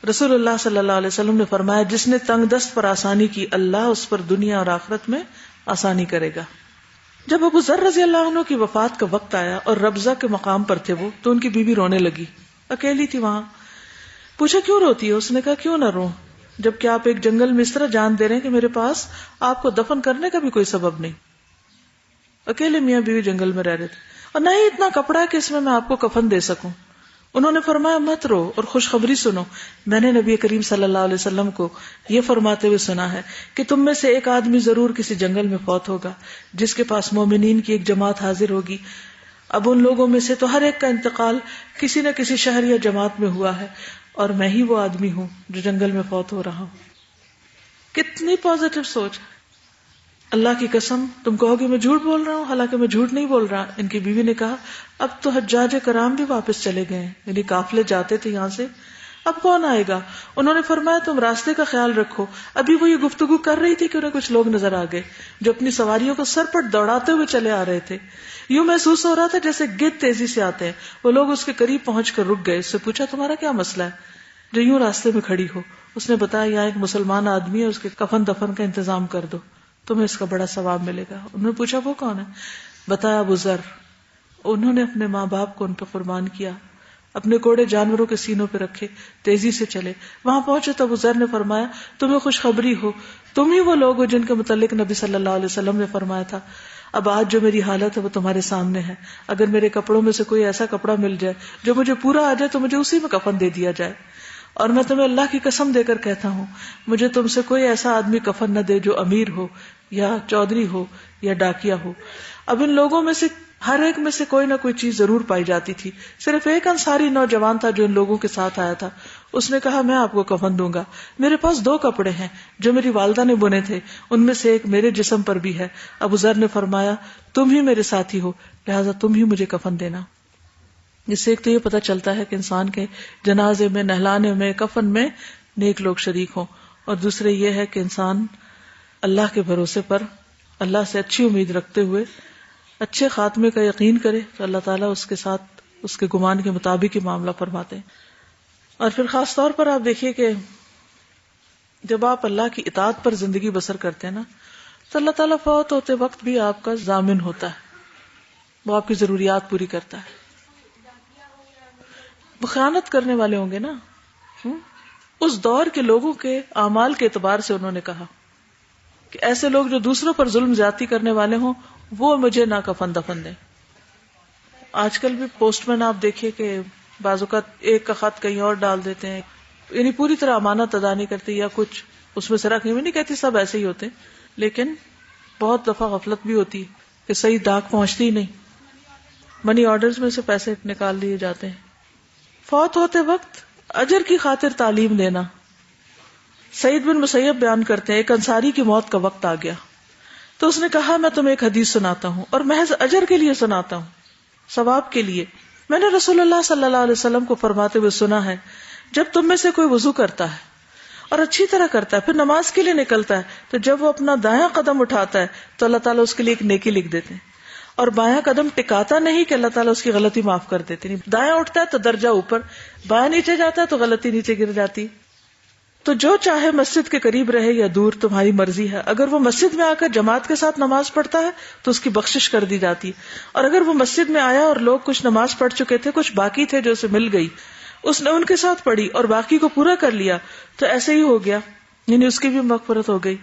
رسول اللہ صلی اللہ علیہ وسلم نے فرمایا، جس نے تنگ دست پر آسانی کی اللہ اس پر دنیا اور آخرت میں آسانی کرے گا. جب ابو ذر رضی اللہ عنہ کی وفات کا وقت آیا اور ربضہ کے مقام پر تھے وہ، تو ان کی بیوی رونے لگی، اکیلی تھی وہاں. پوچھا کیوں روتی ہے؟ اس نے کہا کیوں نہ رو، جبکہ آپ ایک جنگل میں اس طرح جان دے رہے ہیں کہ میرے پاس آپ کو دفن کرنے کا بھی کوئی سبب نہیں. اکیلے میاں بیوی جنگل میں رہ رہے تھے اور نہ ہی اتنا کپڑا ہے کہ اس میں آپ کو کفن دے سکوں. انہوں نے فرمایا مت رو اور خوشخبری سنو، میں نے نبی کریم صلی اللہ علیہ وسلم کو یہ فرماتے ہوئے سنا ہے کہ تم میں سے ایک آدمی ضرور کسی جنگل میں فوت ہوگا جس کے پاس مومنین کی ایک جماعت حاضر ہوگی. اب ان لوگوں میں سے تو ہر ایک کا انتقال کسی نہ کسی شہر یا جماعت میں ہوا ہے، اور میں ہی وہ آدمی ہوں جو جنگل میں فوت ہو رہا ہوں. کتنی پازیٹو سوچ. اللہ کی قسم تم کہو گے میں جھوٹ بول رہا ہوں، حالانکہ میں جھوٹ نہیں بول رہا. ان کی بیوی نے کہا اب تو حجاج کرام بھی واپس چلے گئے ہیں، یعنی قافلے جاتے تھے یہاں سے، اب کون آئے گا؟ انہوں نے فرمایا تم راستے کا خیال رکھو. ابھی وہ یہ گفتگو کر رہی تھی کہ انہیں کچھ لوگ نظر آ گئے جو اپنی سواریوں کو سر پر دوڑاتے ہوئے چلے آ رہے تھے. یوں محسوس ہو رہا تھا جیسے گدھ تیزی سے آتے ہیں. وہ لوگ اس کے قریب پہنچ کر رک گئے. اس سے پوچھا تمہارا کیا مسئلہ ہے جو یوں راستے میں کھڑی ہو؟ اس نے بتایا یہاں ایک مسلمان آدمی ہے، اس کے کفن دفن کا انتظام کر دو، تمہیں اس کا بڑا ثواب ملے گا. انہوں نے پوچھا وہ کون ہے؟ بتایا ابو ذر. انہوں نے اپنے ماں باپ کو ان پہ قربان کیا، اپنے کوڑے جانوروں کے سینوں پہ رکھے، تیزی سے چلے. وہاں پہنچے تو ابو ذر نے فرمایا تمہیں خوشخبری ہو، تم ہی وہ لوگ ہو جن کے متعلق نبی صلی اللہ علیہ وسلم نے فرمایا تھا. اب آج جو میری حالت ہے وہ تمہارے سامنے ہے. اگر میرے کپڑوں میں سے کوئی ایسا کپڑا مل جائے جو مجھے پورا آ جائے تو مجھے اسی میں کفن دے دیا جائے. اور میں تمہیں اللہ کی قسم دے کر کہتا ہوں مجھے تم سے کوئی ایسا آدمی کفن نہ دے جو امیر ہو یا چودھری ہو یا ڈاکیا ہو. اب ان لوگوں میں سے ہر ایک میں سے کوئی نہ کوئی چیز ضرور پائی جاتی تھی. صرف ایک انصاری نوجوان تھا جو ان لوگوں کے ساتھ آیا تھا. اس نے کہا میں آپ کو کفن دوں گا. میرے پاس 2 کپڑے ہیں جو میری والدہ نے بنے تھے، ان میں سے ایک میرے جسم پر بھی ہے. ابو ذر نے فرمایا تم ہی میرے ساتھی ہو، لہٰذا تم ہی مجھے کفن دینا. جس سے ایک تو یہ پتہ چلتا ہے کہ انسان کے جنازے میں، نہلانے میں، کفن میں نیک لوگ شریک ہوں، اور دوسرے یہ ہے کہ انسان اللہ کے بھروسے پر اللہ سے اچھی امید رکھتے ہوئے اچھے خاتمے کا یقین کرے تو اللہ تعالیٰ اس کے ساتھ اس کے گمان کے مطابق ہی معاملہ فرماتے ہیں. اور پھر خاص طور پر آپ دیکھیے کہ جب آپ اللہ کی اطاعت پر زندگی بسر کرتے ہیں نا تو اللہ تعالیٰ فوت ہوتے وقت بھی آپ کا ضامن ہوتا ہے، وہ آپ کی ضروریات پوری کرتا ہے. وہ خیانت کرنے والے ہوں گے نا، اس دور کے لوگوں کے اعمال کے اعتبار سے انہوں نے کہا کہ ایسے لوگ جو دوسروں پر ظلم زیادتی کرنے والے ہوں وہ مجھے نہ کفن دفن دیں. آج کل بھی پوسٹ مین آپ دیکھیے کہ بعض اوقات ایک کا خط کہیں اور ڈال دیتے ہیں، یعنی پوری طرح امانت ادا نہیں کرتے یا کچھ اس میں سے رکھنے میں. نہیں کہتی سب ایسے ہی ہوتے ہیں، لیکن بہت دفعہ غفلت بھی ہوتی ہے کہ صحیح ڈاک پہنچتی ہی نہیں، منی آرڈرز میں سے پیسے نکال لیے جاتے ہیں. فوت ہوتے وقت اجر کی خاطر تعلیم دینا. سعید بن مسیب بیان کرتے ہیں ایک انصاری کی موت کا وقت آ گیا تو اس نے کہا میں تمہیں ایک حدیث سناتا ہوں اور محض اجر کے لیے سناتا ہوں، ثواب کے لیے. میں نے رسول اللہ صلی اللہ علیہ وسلم کو فرماتے ہوئے سنا ہے جب تم میں سے کوئی وضو کرتا ہے اور اچھی طرح کرتا ہے پھر نماز کے لیے نکلتا ہے تو جب وہ اپنا دایاں قدم اٹھاتا ہے تو اللہ تعالیٰ اس کے لیے ایک نیکی لکھ دیتے ہیں، اور بایاں قدم ٹکاتا نہیں کہ اللہ تعالیٰ اس کی غلطی معاف کر دیتے ہیں. دایاں اٹھتا ہے تو درجہ اوپر، بایاں نیچے جاتا ہے تو غلطی نیچے گر جاتی. تو جو چاہے مسجد کے قریب رہے یا دور تمہاری مرضی ہے. اگر وہ مسجد میں آ کر جماعت کے ساتھ نماز پڑھتا ہے تو اس کی بخشش کر دی جاتی ہے، اور اگر وہ مسجد میں آیا اور لوگ کچھ نماز پڑھ چکے تھے، کچھ باقی تھے جو اسے مل گئی، اس نے ان کے ساتھ پڑھی اور باقی کو پورا کر لیا تو ایسے ہی ہو گیا، یعنی اس کی بھی مغفرت ہو گئی.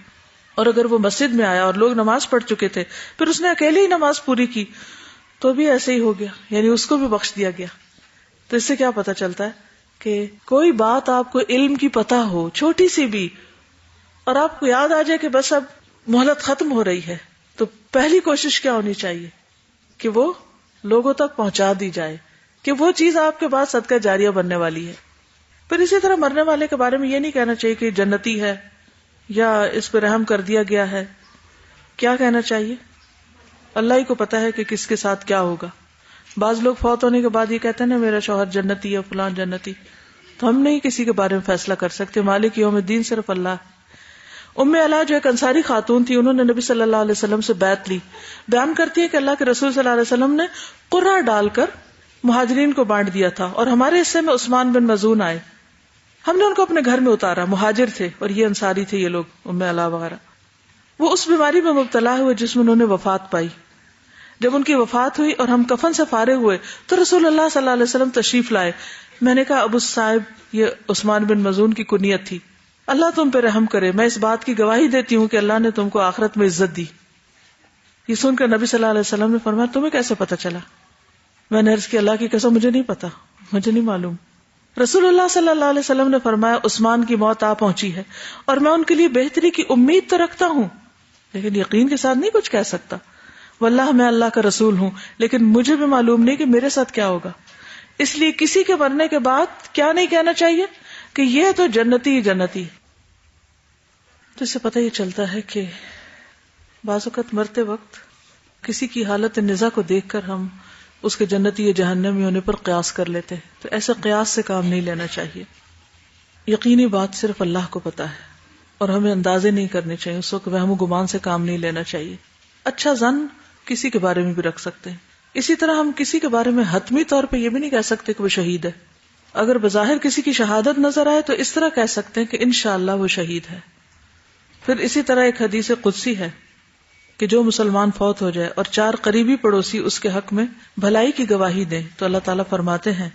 اور اگر وہ مسجد میں آیا اور لوگ نماز پڑھ چکے تھے پھر اس نے اکیلے ہی نماز پوری کی تو بھی ایسے ہی ہو گیا، یعنی اس کو بھی بخش دیا گیا. تو اس سے کیا پتا چلتا ہے کہ کوئی بات آپ کو علم کی پتہ ہو، چھوٹی سی بھی، اور آپ کو یاد آ جائے کہ بس اب مہلت ختم ہو رہی ہے، تو پہلی کوشش کیا ہونی چاہیے کہ وہ لوگوں تک پہنچا دی جائے، کہ وہ چیز آپ کے بعد صدقہ جاریہ بننے والی ہے. پھر اسی طرح مرنے والے کے بارے میں یہ نہیں کہنا چاہیے کہ جنتی ہے یا اس پہ رحم کر دیا گیا ہے. کیا کہنا چاہیے؟ اللہ ہی کو پتا ہے کہ کس کے ساتھ کیا ہوگا. بعض لوگ فوت ہونے کے بعد یہ کہتے ہیں نا میرا شوہر جنتی ہے فلان جنتی، تو ہم نہیں کسی کے بارے میں فیصلہ کر سکتے. مالک یوم الدین صرف اللہ. ام علا جو ایک انصاری خاتون تھی، انہوں نے نبی صلی اللہ علیہ وسلم سے بیعت لی. بیان کرتی ہے کہ اللہ کے رسول صلی اللہ علیہ وسلم نے قرہ ڈال کر مہاجرین کو بانٹ دیا تھا، اور ہمارے حصے میں عثمان بن مظعون آئے. ہم نے ان کو اپنے گھر میں اتارا. مہاجر تھے اور یہ انصاری تھے یہ لوگ، ام علا وغیرہ. وہ اس بیماری میں مبتلا ہوئے جس میں انہوں نے وفات پائی. جب ان کی وفات ہوئی اور ہم کفن سے فارغ ہوئے تو رسول اللہ صلی اللہ علیہ وسلم تشریف لائے. میں نے کہا ابو صاحب، یہ عثمان بن مظعون کی کنیت تھی، اللہ تم پہ رحم کرے. میں اس بات کی گواہی دیتی ہوں کہ اللہ نے تم کو آخرت میں عزت دی. یہ سن کر نبی صلی اللہ علیہ وسلم نے فرمایا تمہیں کیسے پتا چلا؟ میں نے عرض کی اللہ کی قسم مجھے نہیں پتا، مجھے نہیں معلوم. رسول اللہ صلی اللہ علیہ وسلم نے فرمایا عثمان کی موت آ پہنچی ہے اور میں ان کے لیے بہتری کی امید تو رکھتا ہوں، لیکن یقین کے ساتھ نہیں کچھ کہہ سکتا. واللہ میں اللہ کا رسول ہوں، لیکن مجھے بھی معلوم نہیں کہ میرے ساتھ کیا ہوگا. اس لیے کسی کے مرنے کے بعد کیا نہیں کہنا چاہیے کہ یہ تو جنتی ہی جنتی. تو اس سے پتہ یہ چلتا ہے کہ بعض اوقات مرتے وقت کسی کی حالت نزا کو دیکھ کر ہم اس کے جنتی یا جہنمی ہونے پر قیاس کر لیتے ہیں. تو ایسے قیاس سے کام نہیں لینا چاہیے. یقینی بات صرف اللہ کو پتا ہے اور ہمیں اندازے نہیں کرنے چاہیے. اس وقت وہم و گمان سے کام نہیں لینا چاہیے. اچھا ظن کسی کے بارے میں بھی رکھ سکتے ہیں. اسی طرح ہم کسی کے بارے میں حتمی طور پہ یہ بھی نہیں کہہ سکتے کہ وہ شہید ہے. اگر بظاہر کسی کی شہادت نظر آئے تو اس طرح کہہ سکتے ہیں کہ انشاءاللہ وہ شہید ہے. پھر اسی طرح ایک حدیث قدسی ہے کہ جو مسلمان فوت ہو جائے اور 4 قریبی پڑوسی اس کے حق میں بھلائی کی گواہی دیں تو اللہ تعالیٰ فرماتے ہیں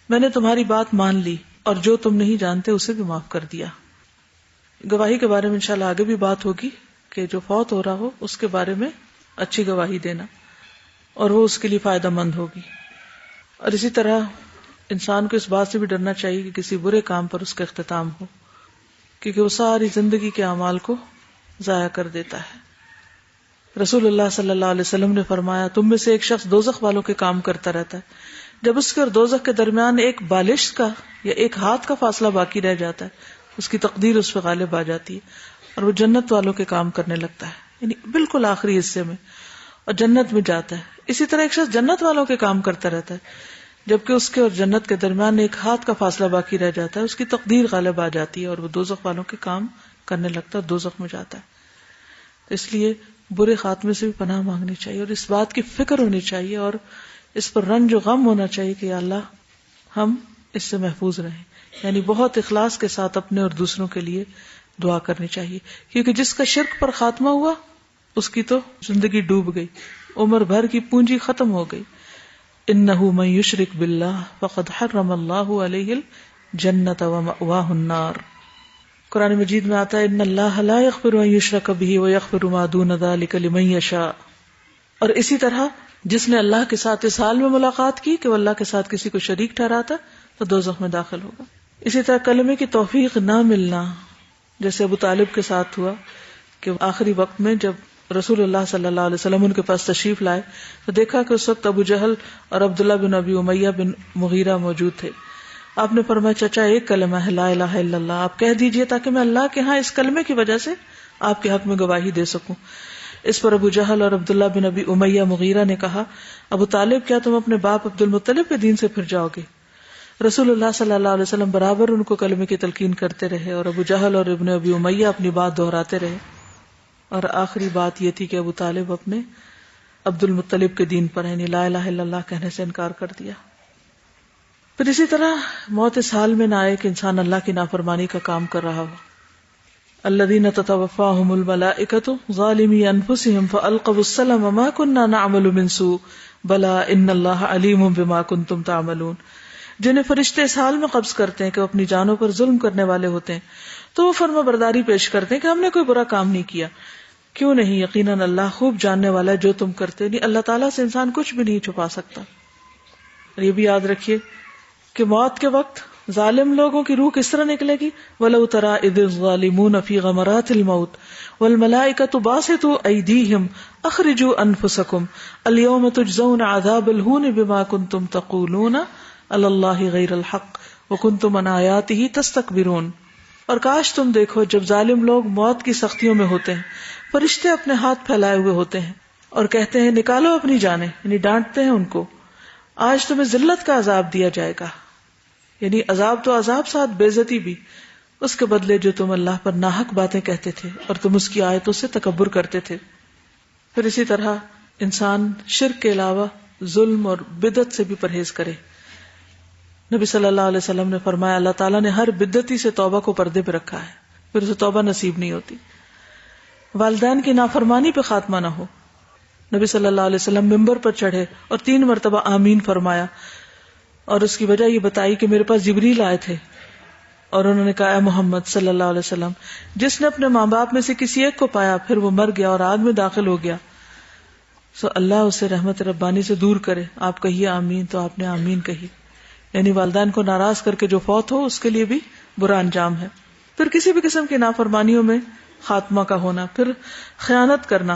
میں نے تمہاری بات مان لی اور جو تم نہیں جانتے اسے بھی معاف کر دیا. گواہی کے بارے میں انشاءاللہ آگے بھی بات ہوگی کہ جو فوت ہو رہا ہو اس کے بارے میں اچھی گواہی دینا اور وہ اس کے لیے فائدہ مند ہوگی. اور اسی طرح انسان کو اس بات سے بھی ڈرنا چاہیے کہ کسی برے کام پر اس کا اختتام ہو، کیونکہ وہ ساری زندگی کے اعمال کو ضائع کر دیتا ہے. رسول اللہ صلی اللہ علیہ وسلم نے فرمایا تم میں سے ایک شخص دوزخ والوں کے کام کرتا رہتا ہے، جب اس کے اور دوزخ کے درمیان ایک بالش کا یا ایک ہاتھ کا فاصلہ باقی رہ جاتا ہے اس کی تقدیر اس پہ غالب آ جاتی ہے اور وہ جنت والوں کے کام کرنے لگتا ہے، یعنی بالکل آخری حصے میں، اور جنت میں جاتا ہے. اسی طرح ایک شخص جنت والوں کے کام کرتا رہتا ہے، جبکہ اس کے اور جنت کے درمیان ایک ہاتھ کا فاصلہ باقی رہ جاتا ہے، اس کی تقدیر غالب آ جاتی ہے اور وہ دوزخ والوں کے کام کرنے لگتا ہے، دوزخ میں جاتا ہے. تو اس لیے برے خاتمے سے بھی پناہ مانگنی چاہیے اور اس بات کی فکر ہونی چاہیے اور اس پر رنج و غم ہونا چاہیے کہ اللہ ہم اس سے محفوظ رہیں. یعنی بہت اخلاص کے ساتھ اپنے اور دوسروں کے لیے دعا کرنی چاہیے، کیونکہ جس کا شرک پر خاتمہ ہوا اس کی تو زندگی ڈوب گئی، عمر بھر کی پونجی ختم ہو گئی. انہ من یشرک باللہ فقد حرم اللہ علیہ الجنۃ ومأواہ النار. قرآن مجید میں آتا ہے ان اللہ لا یغفر ان یشرک بہ ویغفر ما دون ذلک لمن یشاء. اور اسی طرح جس نے اللہ کے ساتھ اس حال میں ملاقات کی کہ وہ اللہ کے ساتھ کسی کو شریک ٹھہراتا تو دوزخ میں داخل ہوگا. اسی طرح کلمے کی توفیق نہ ملنا، جیسے ابو طالب کے ساتھ ہوا کہ آخری وقت میں جب رسول اللہ صلی اللہ علیہ وسلم ان کے پاس تشریف لائے تو دیکھا کہ اس وقت ابو جہل اور عبداللہ بن ابی امیہ بن مغیرہ موجود تھے. آپ نے فرمایا چچا ایک کلمہ ہے لا الہ الا اللہ، آپ کہہ دیجئے تاکہ میں اللہ کے ہاں اس کلمے کی وجہ سے آپ کے حق میں گواہی دے سکوں. اس پر ابو جہل اور عبداللہ بن ابی امیہ مغیرہ نے کہا ابو طالب کیا تم اپنے باپ عبد المطلب کے دین سے پھر جاؤ گے؟ رسول اللہ صلی اللہ علیہ وسلم برابر ان کو کلمے کی تلقین کرتے رہے اور ابو جہل اور ابن ابی امیہ اپنی بات دہراتے رہے، اور آخری بات یہ تھی کہ ابو طالب اپنے عبد المطلب کے دین پر یعنی لا الہ الا اللہ کہنے سے انکار کر دیا. پھر اسی طرح موت اس حال میں نہ آئے کہ انسان اللہ کی نافرمانی کا کام کر رہا ہو. الذین تتوفاہم الملائکۃ ظالمی انفسہم فالقوا السلم ما کننا نعمل من سوء بلا ان اللہ علیم بما کنتم تعملون. جنہیں فرشتے اس حال میں قبض کرتے ہیں کہ وہ اپنی جانوں پر ظلم کرنے والے ہوتے ہیں تو وہ فرما برداری پیش کرتے ہیں کہ ہم نے کوئی برا کام نہیں کیا. کیوں نہیں، یقیناً اللہ خوب جاننے والا ہے جو تم کرتے. نہیں، اللہ تعالیٰ سے انسان کچھ بھی نہیں چھپا سکتا. اور یہ بھی یاد رکھیے کہ موت کے وقت ظالم لوگوں کی روح کس طرح نکلے گی؟ وَلَوْ تَرَىٰ إِذِ الظَّالِمُونَ فِي غَمَرَاتِ الْمَوْتِ وَالْمَلَائِكَةُ بَاسِطُو أَيْدِيهِمْ أَخْرِجُوا أَنفُسَكُمْ الْيَوْمَ تُجْزَوْنَ عَذَابَ الْهُونِ بِمَا كُنتُمْ تَقُولُونَ عَلَى اللَّهِ غَيْرَ الْحَقِّ وَكُنتُمْ عَنْ آيَاتِهِ تَسْتَكْبِرُونَ. اور کاش تم دیکھو جب ظالم لوگ موت کی سختیوں میں ہوتے ہیں، فرشتے اپنے ہاتھ پھیلائے ہوئے ہوتے ہیں اور کہتے ہیں نکالو اپنی جانیں، یعنی ڈانٹتے ہیں ان کو، آج تمہیں ذلت کا عذاب دیا جائے گا، یعنی عذاب تو عذاب ساتھ بے عزتی بھی، اس کے بدلے جو تم اللہ پر ناحق باتیں کہتے تھے اور تم اس کی آیتوں سے تکبر کرتے تھے. پھر اسی طرح انسان شرک کے علاوہ ظلم اور بدعت سے بھی پرہیز کرے. نبی صلی اللہ علیہ وسلم نے فرمایا اللہ تعالیٰ نے ہر بدعتی سے توبہ کو پردے پہ رکھا ہے، پھر اسے توبہ نصیب نہیں ہوتی. والدین کی نافرمانی پہ خاتمہ نہ ہو. نبی صلی اللہ علیہ وسلم ممبر پر چڑھے اور 3 مرتبہ آمین فرمایا، اور اس کی وجہ یہ بتائی کہ میرے پاس جبریل آئے تھے اور انہوں نے کہا اے محمد صلی اللہ علیہ وسلم، جس نے اپنے ماں باپ میں سے کسی ایک کو پایا پھر وہ مر گیا اور آگ میں داخل ہو گیا، سو اللہ اسے رحمت ربانی سے دور کرے. آپ کہیے آمین، تو آپ نے آمین کہی. یعنی والدین کو ناراض کر کے جو فوت ہو اس کے لیے بھی برا انجام ہے. پھر کسی بھی قسم کی نافرمانیوں میں خاتمہ کا ہونا. پھر خیانت کرنا.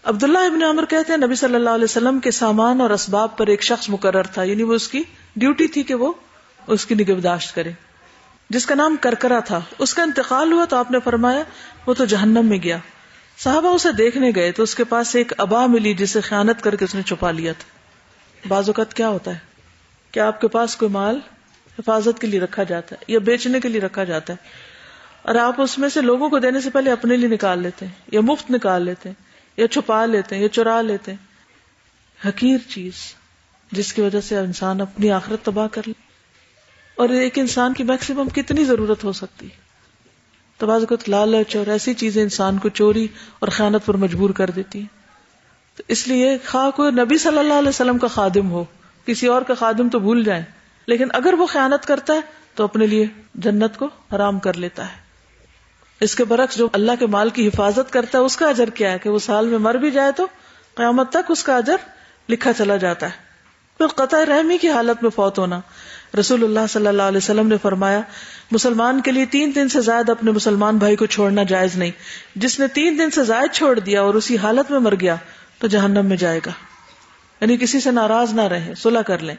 عبداللہ ابن عمر کہتے ہیں نبی صلی اللہ علیہ وسلم کے سامان اور اسباب پر ایک شخص مقرر تھا، یعنی وہ اس کی ڈیوٹی تھی کہ وہ اس کی نگہداشت کرے، جس کا نام کرکرا تھا. اس کا انتقال ہوا تو آپ نے فرمایا وہ تو جہنم میں گیا. صحابہ اسے دیکھنے گئے تو اس کے پاس ایک عبا ملی جسے خیانت کر کے اس نے چھپا لیا تھا. بعض اوقات کیا ہوتا ہے کہ آپ کے پاس کوئی مال حفاظت کے لیے رکھا جاتا ہے یا بیچنے کے لیے رکھا جاتا ہے، اور آپ اس میں سے لوگوں کو دینے سے پہلے اپنے لیے نکال لیتے ہیں یا مفت نکال لیتے ہیں یا چھپا لیتے ہیں یا چرا لیتے ہیں. حقیر چیز جس کی وجہ سے انسان اپنی آخرت تباہ کر لے. اور ایک انسان کی میکسیمم کتنی ضرورت ہو سکتی ہے؟ تو بعض اوقات لالچ اور ایسی چیزیں انسان کو چوری اور خیانت پر مجبور کر دیتی ہیں. تو اس لیے خواہ کوئی نبی صلی اللہ علیہ وسلم کا خادم ہو، کسی اور کا خادم تو بھول جائیں، لیکن اگر وہ خیانت کرتا ہے تو اپنے لیے جنت کو حرام کر لیتا ہے. اس کے برعکس جو اللہ کے مال کی حفاظت کرتا ہے اس کا اجر کیا ہے کہ وہ سال میں مر بھی جائے تو قیامت تک اس کا اجر لکھا چلا جاتا ہے. پھر قطع رحمی کی حالت میں فوت ہونا. رسول اللہ صلی اللہ علیہ وسلم نے فرمایا مسلمان کے لیے 3 دن سے زائد اپنے مسلمان بھائی کو چھوڑنا جائز نہیں. جس نے 3 دن سے زائد چھوڑ دیا اور اسی حالت میں مر گیا تو جہنم میں جائے گا. یعنی کسی سے ناراض نہ رہیں، صلح کر لیں.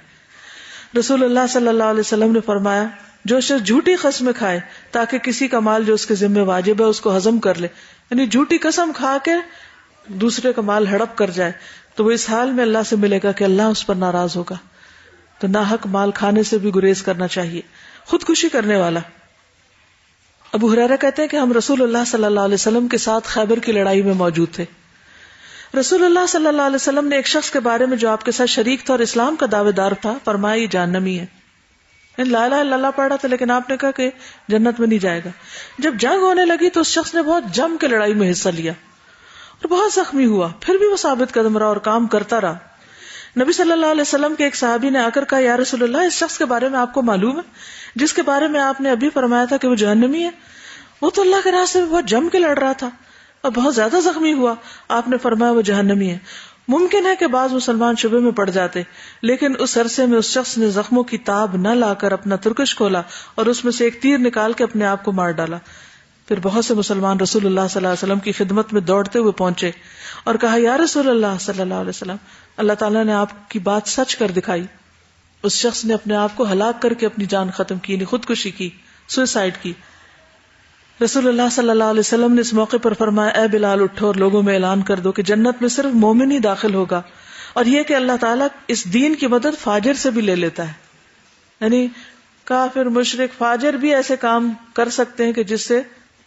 رسول اللہ صلی اللہ علیہ وسلم نے فرمایا جو شخص جھوٹی قسم کھائے تاکہ کسی کا مال جو اس کے ذمہ واجب ہے اس کو ہضم کر لے، یعنی جھوٹی قسم کھا کے دوسرے کا مال ہڑپ کر جائے، تو وہ اس حال میں اللہ سے ملے گا کہ اللہ اس پر ناراض ہوگا. تو ناحق مال کھانے سے بھی گریز کرنا چاہیے. خودکشی کرنے والا. ابو ہریرہ کہتے ہیں کہ ہم رسول اللہ صلی اللہ علیہ وسلم کے ساتھ خیبر کی لڑائی میں موجود تھے. رسول اللہ صلی اللہ علیہ وسلم نے ایک شخص کے بارے میں جو آپ کے ساتھ شریک تھا اور اسلام کا دعوے دار تھا فرمایا یہ جہنمی ہے. لا الہ الا اللہ پڑھ رہا تھا لیکن آپ نے کہا کہ جنت میں نہیں جائے گا. جب جنگ ہونے لگی تو اس شخص نے بہت جم کے لڑائی میں حصہ لیا اور بہت زخمی ہوا، پھر بھی وہ ثابت قدم رہا اور کام کرتا رہا. نبی صلی اللہ علیہ وسلم کے ایک صحابی نے آ کر کہا یا رسول اللہ اس شخص کے بارے میں آپ کو معلوم ہے جس کے بارے میں آپ نے ابھی فرمایا تھا کہ وہ جہنمی ہے؟ وہ تو اللہ کے راستے میں بہت جم کے لڑ رہا تھا اور بہت زیادہ زخمی ہوا. آپ نے فرمایا وہ جہنمی ہے. ممکن ہے کہ بعض مسلمان شبے میں پڑ جاتے، لیکن اس عرصے میں اس شخص نے زخموں کی تاب نہ لا کر اپنا ترکش کھولا اور اس میں سے ایک تیر نکال کے اپنے آپ کو مار ڈالا. پھر بہت سے مسلمان رسول اللہ صلی اللہ علیہ وسلم کی خدمت میں دوڑتے ہوئے پہنچے اور کہا یا رسول اللہ صلی اللہ علیہ وسلم اللہ تعالیٰ نے آپ کی بات سچ کر دکھائی. اس شخص نے اپنے آپ کو ہلاک کر کے اپنی جان ختم کی، یعنی خودکشی کی، سوئسائڈ کی. رسول اللہ صلی اللہ علیہ وسلم نے اس موقع پر فرمایا اے بلال اٹھو اور لوگوں میں اعلان کر دو کہ جنت میں صرف مومن ہی داخل ہوگا، اور یہ کہ اللہ تعالیٰ اس دین کی مدد فاجر سے بھی لے لیتا ہے. یعنی کافر مشرک فاجر بھی ایسے کام کر سکتے ہیں کہ جس سے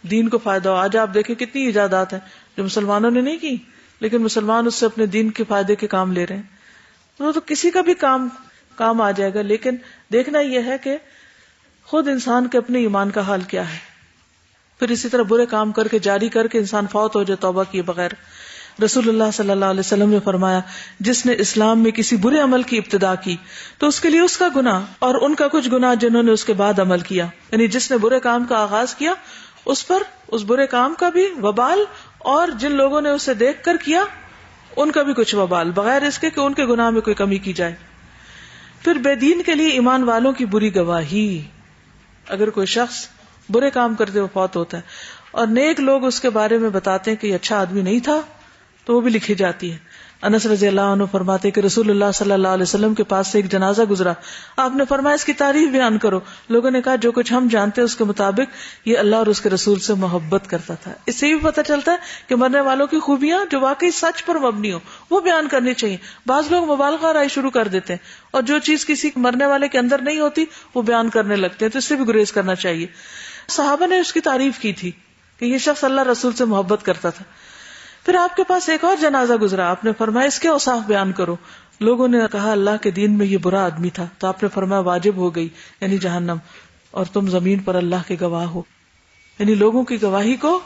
دین کو فائدہ ہو. آج آپ دیکھیں کتنی ایجادات ہیں جو مسلمانوں نے نہیں کی لیکن مسلمان اس سے اپنے دین کے فائدے کے کام لے رہے ہیں. وہ تو کسی کا بھی کام آ جائے گا، لیکن دیکھنا یہ ہے کہ خود انسان کے اپنے ایمان کا حال کیا ہے. پھر اسی طرح برے کام کر کے جاری کر کے انسان فوت ہو جائے توبہ کیے بغیر. رسول اللہ صلی اللہ علیہ وسلم نے فرمایا جس نے اسلام میں کسی برے عمل کی ابتدا کی تو اس کے لیے اس کا گناہ اور ان کا کچھ گناہ جنہوں نے اس کے بعد عمل کیا. یعنی جس نے برے کام کا آغاز کیا اس پر اس برے کام کا بھی وبال، اور جن لوگوں نے اسے دیکھ کر کیا ان کا بھی کچھ وبال، بغیر اس کے کہ ان کے گناہ میں کوئی کمی کی جائے. پھر بے دین کے لیے ایمان والوں کی بری گواہی. اگر کوئی شخص برے کام کرتے ہوئے فوت ہوتا ہے اور نیک لوگ اس کے بارے میں بتاتے ہیں کہ یہ اچھا آدمی نہیں تھا تو وہ بھی لکھی جاتی ہے. انس رضی اللہ عنہ فرماتے کہ رسول اللہ صلی اللہ علیہ وسلم کے پاس سے ایک جنازہ گزرا. آپ نے فرمایا اس کی تعریف بیان کرو. لوگوں نے کہا جو کچھ ہم جانتے ہیں اس کے مطابق یہ اللہ اور اس کے رسول سے محبت کرتا تھا. اس سے بھی پتہ چلتا ہے کہ مرنے والوں کی خوبیاں جو واقعی سچ پر مبنی ہو وہ بیان کرنی چاہیے. بعض لوگ مبالغہ رائے شروع کر دیتے ہیں اور جو چیز کسی مرنے والے کے اندر نہیں ہوتی وہ بیان کرنے لگتے ہیں, تو اس سے بھی گریز کرنا چاہیے. صحابہ نے اس کی تعریف کی تھی کہ یہ شخص اللہ رسول سے محبت کرتا تھا. پھر آپ کے پاس ایک اور جنازہ گزرا. آپ نے فرمایا اس کے اوصاف بیان کرو. لوگوں نے کہا اللہ کے دین میں یہ برا آدمی تھا. تو آپ نے فرمایا واجب ہو گئی یعنی جہنم, اور تم زمین پر اللہ کے گواہ ہو. یعنی لوگوں کی گواہی کو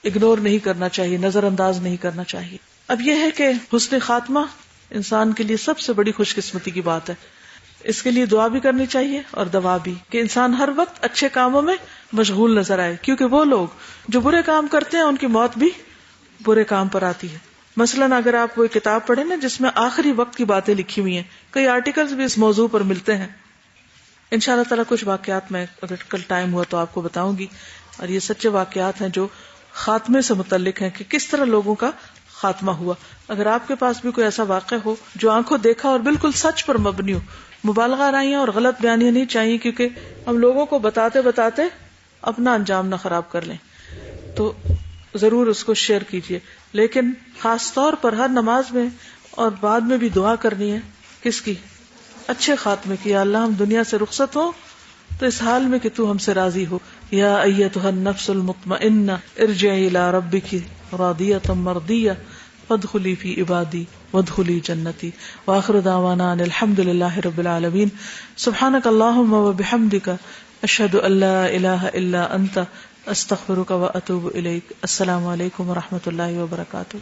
اگنور نہیں کرنا چاہیے, نظر انداز نہیں کرنا چاہیے. اب یہ ہے کہ حسن خاتمہ انسان کے لیے سب سے بڑی خوش قسمتی کی بات ہے. اس کے لیے دعا بھی کرنی چاہیے اور دوا بھی, کہ انسان ہر وقت اچھے کاموں میں مشغول نظر آئے, کیونکہ وہ لوگ جو برے کام کرتے ہیں ان کی موت بھی برے کام پر آتی ہے. مثلاً اگر آپ کوئی کتاب پڑھیں نا جس میں آخری وقت کی باتیں لکھی ہوئی ہیں, کئی آرٹیکلز بھی اس موضوع پر ملتے ہیں. انشاءاللہ تعالیٰ کچھ واقعات میں اگر کل ٹائم ہوا تو آپ کو بتاؤں گی, اور یہ سچے واقعات ہیں جو خاتمے سے متعلق ہیں کہ کس طرح لوگوں کا خاتمہ ہوا. اگر آپ کے پاس بھی کوئی ایسا واقعہ ہو جو آنکھوں دیکھا اور بالکل سچ پر مبنی ہو, مبالغہ رائیاں اور غلط بیانیاں نہیں چاہیے, کیونکہ ہم لوگوں کو بتاتے بتاتے اپنا انجام نہ خراب کر لیں. تو ضرور اس کو شیئر کیجیے, لیکن خاص طور پر ہر نماز میں اور بعد میں بھی دعا کرنی ہے. کس کی؟ اچھے خاتمے کی. یا اللہ ہم دنیا سے رخصت ہو تو اس حال میں کہ تو ہم سے راضی ہو. یا ایتھا النفس المطمئنہ ارجعی الی ربک راضیۃ مرضیہ فادخلی فی عبادی وادخلی جنتی. وآخر دعوانا ان الحمد للہ رب العالمین. سبحانک اللہم وبحمدک اشہد ان لا الہ الا انت استغفرک واتوب الیک. السلام علیکم ورحمۃ اللہ وبرکاتہ.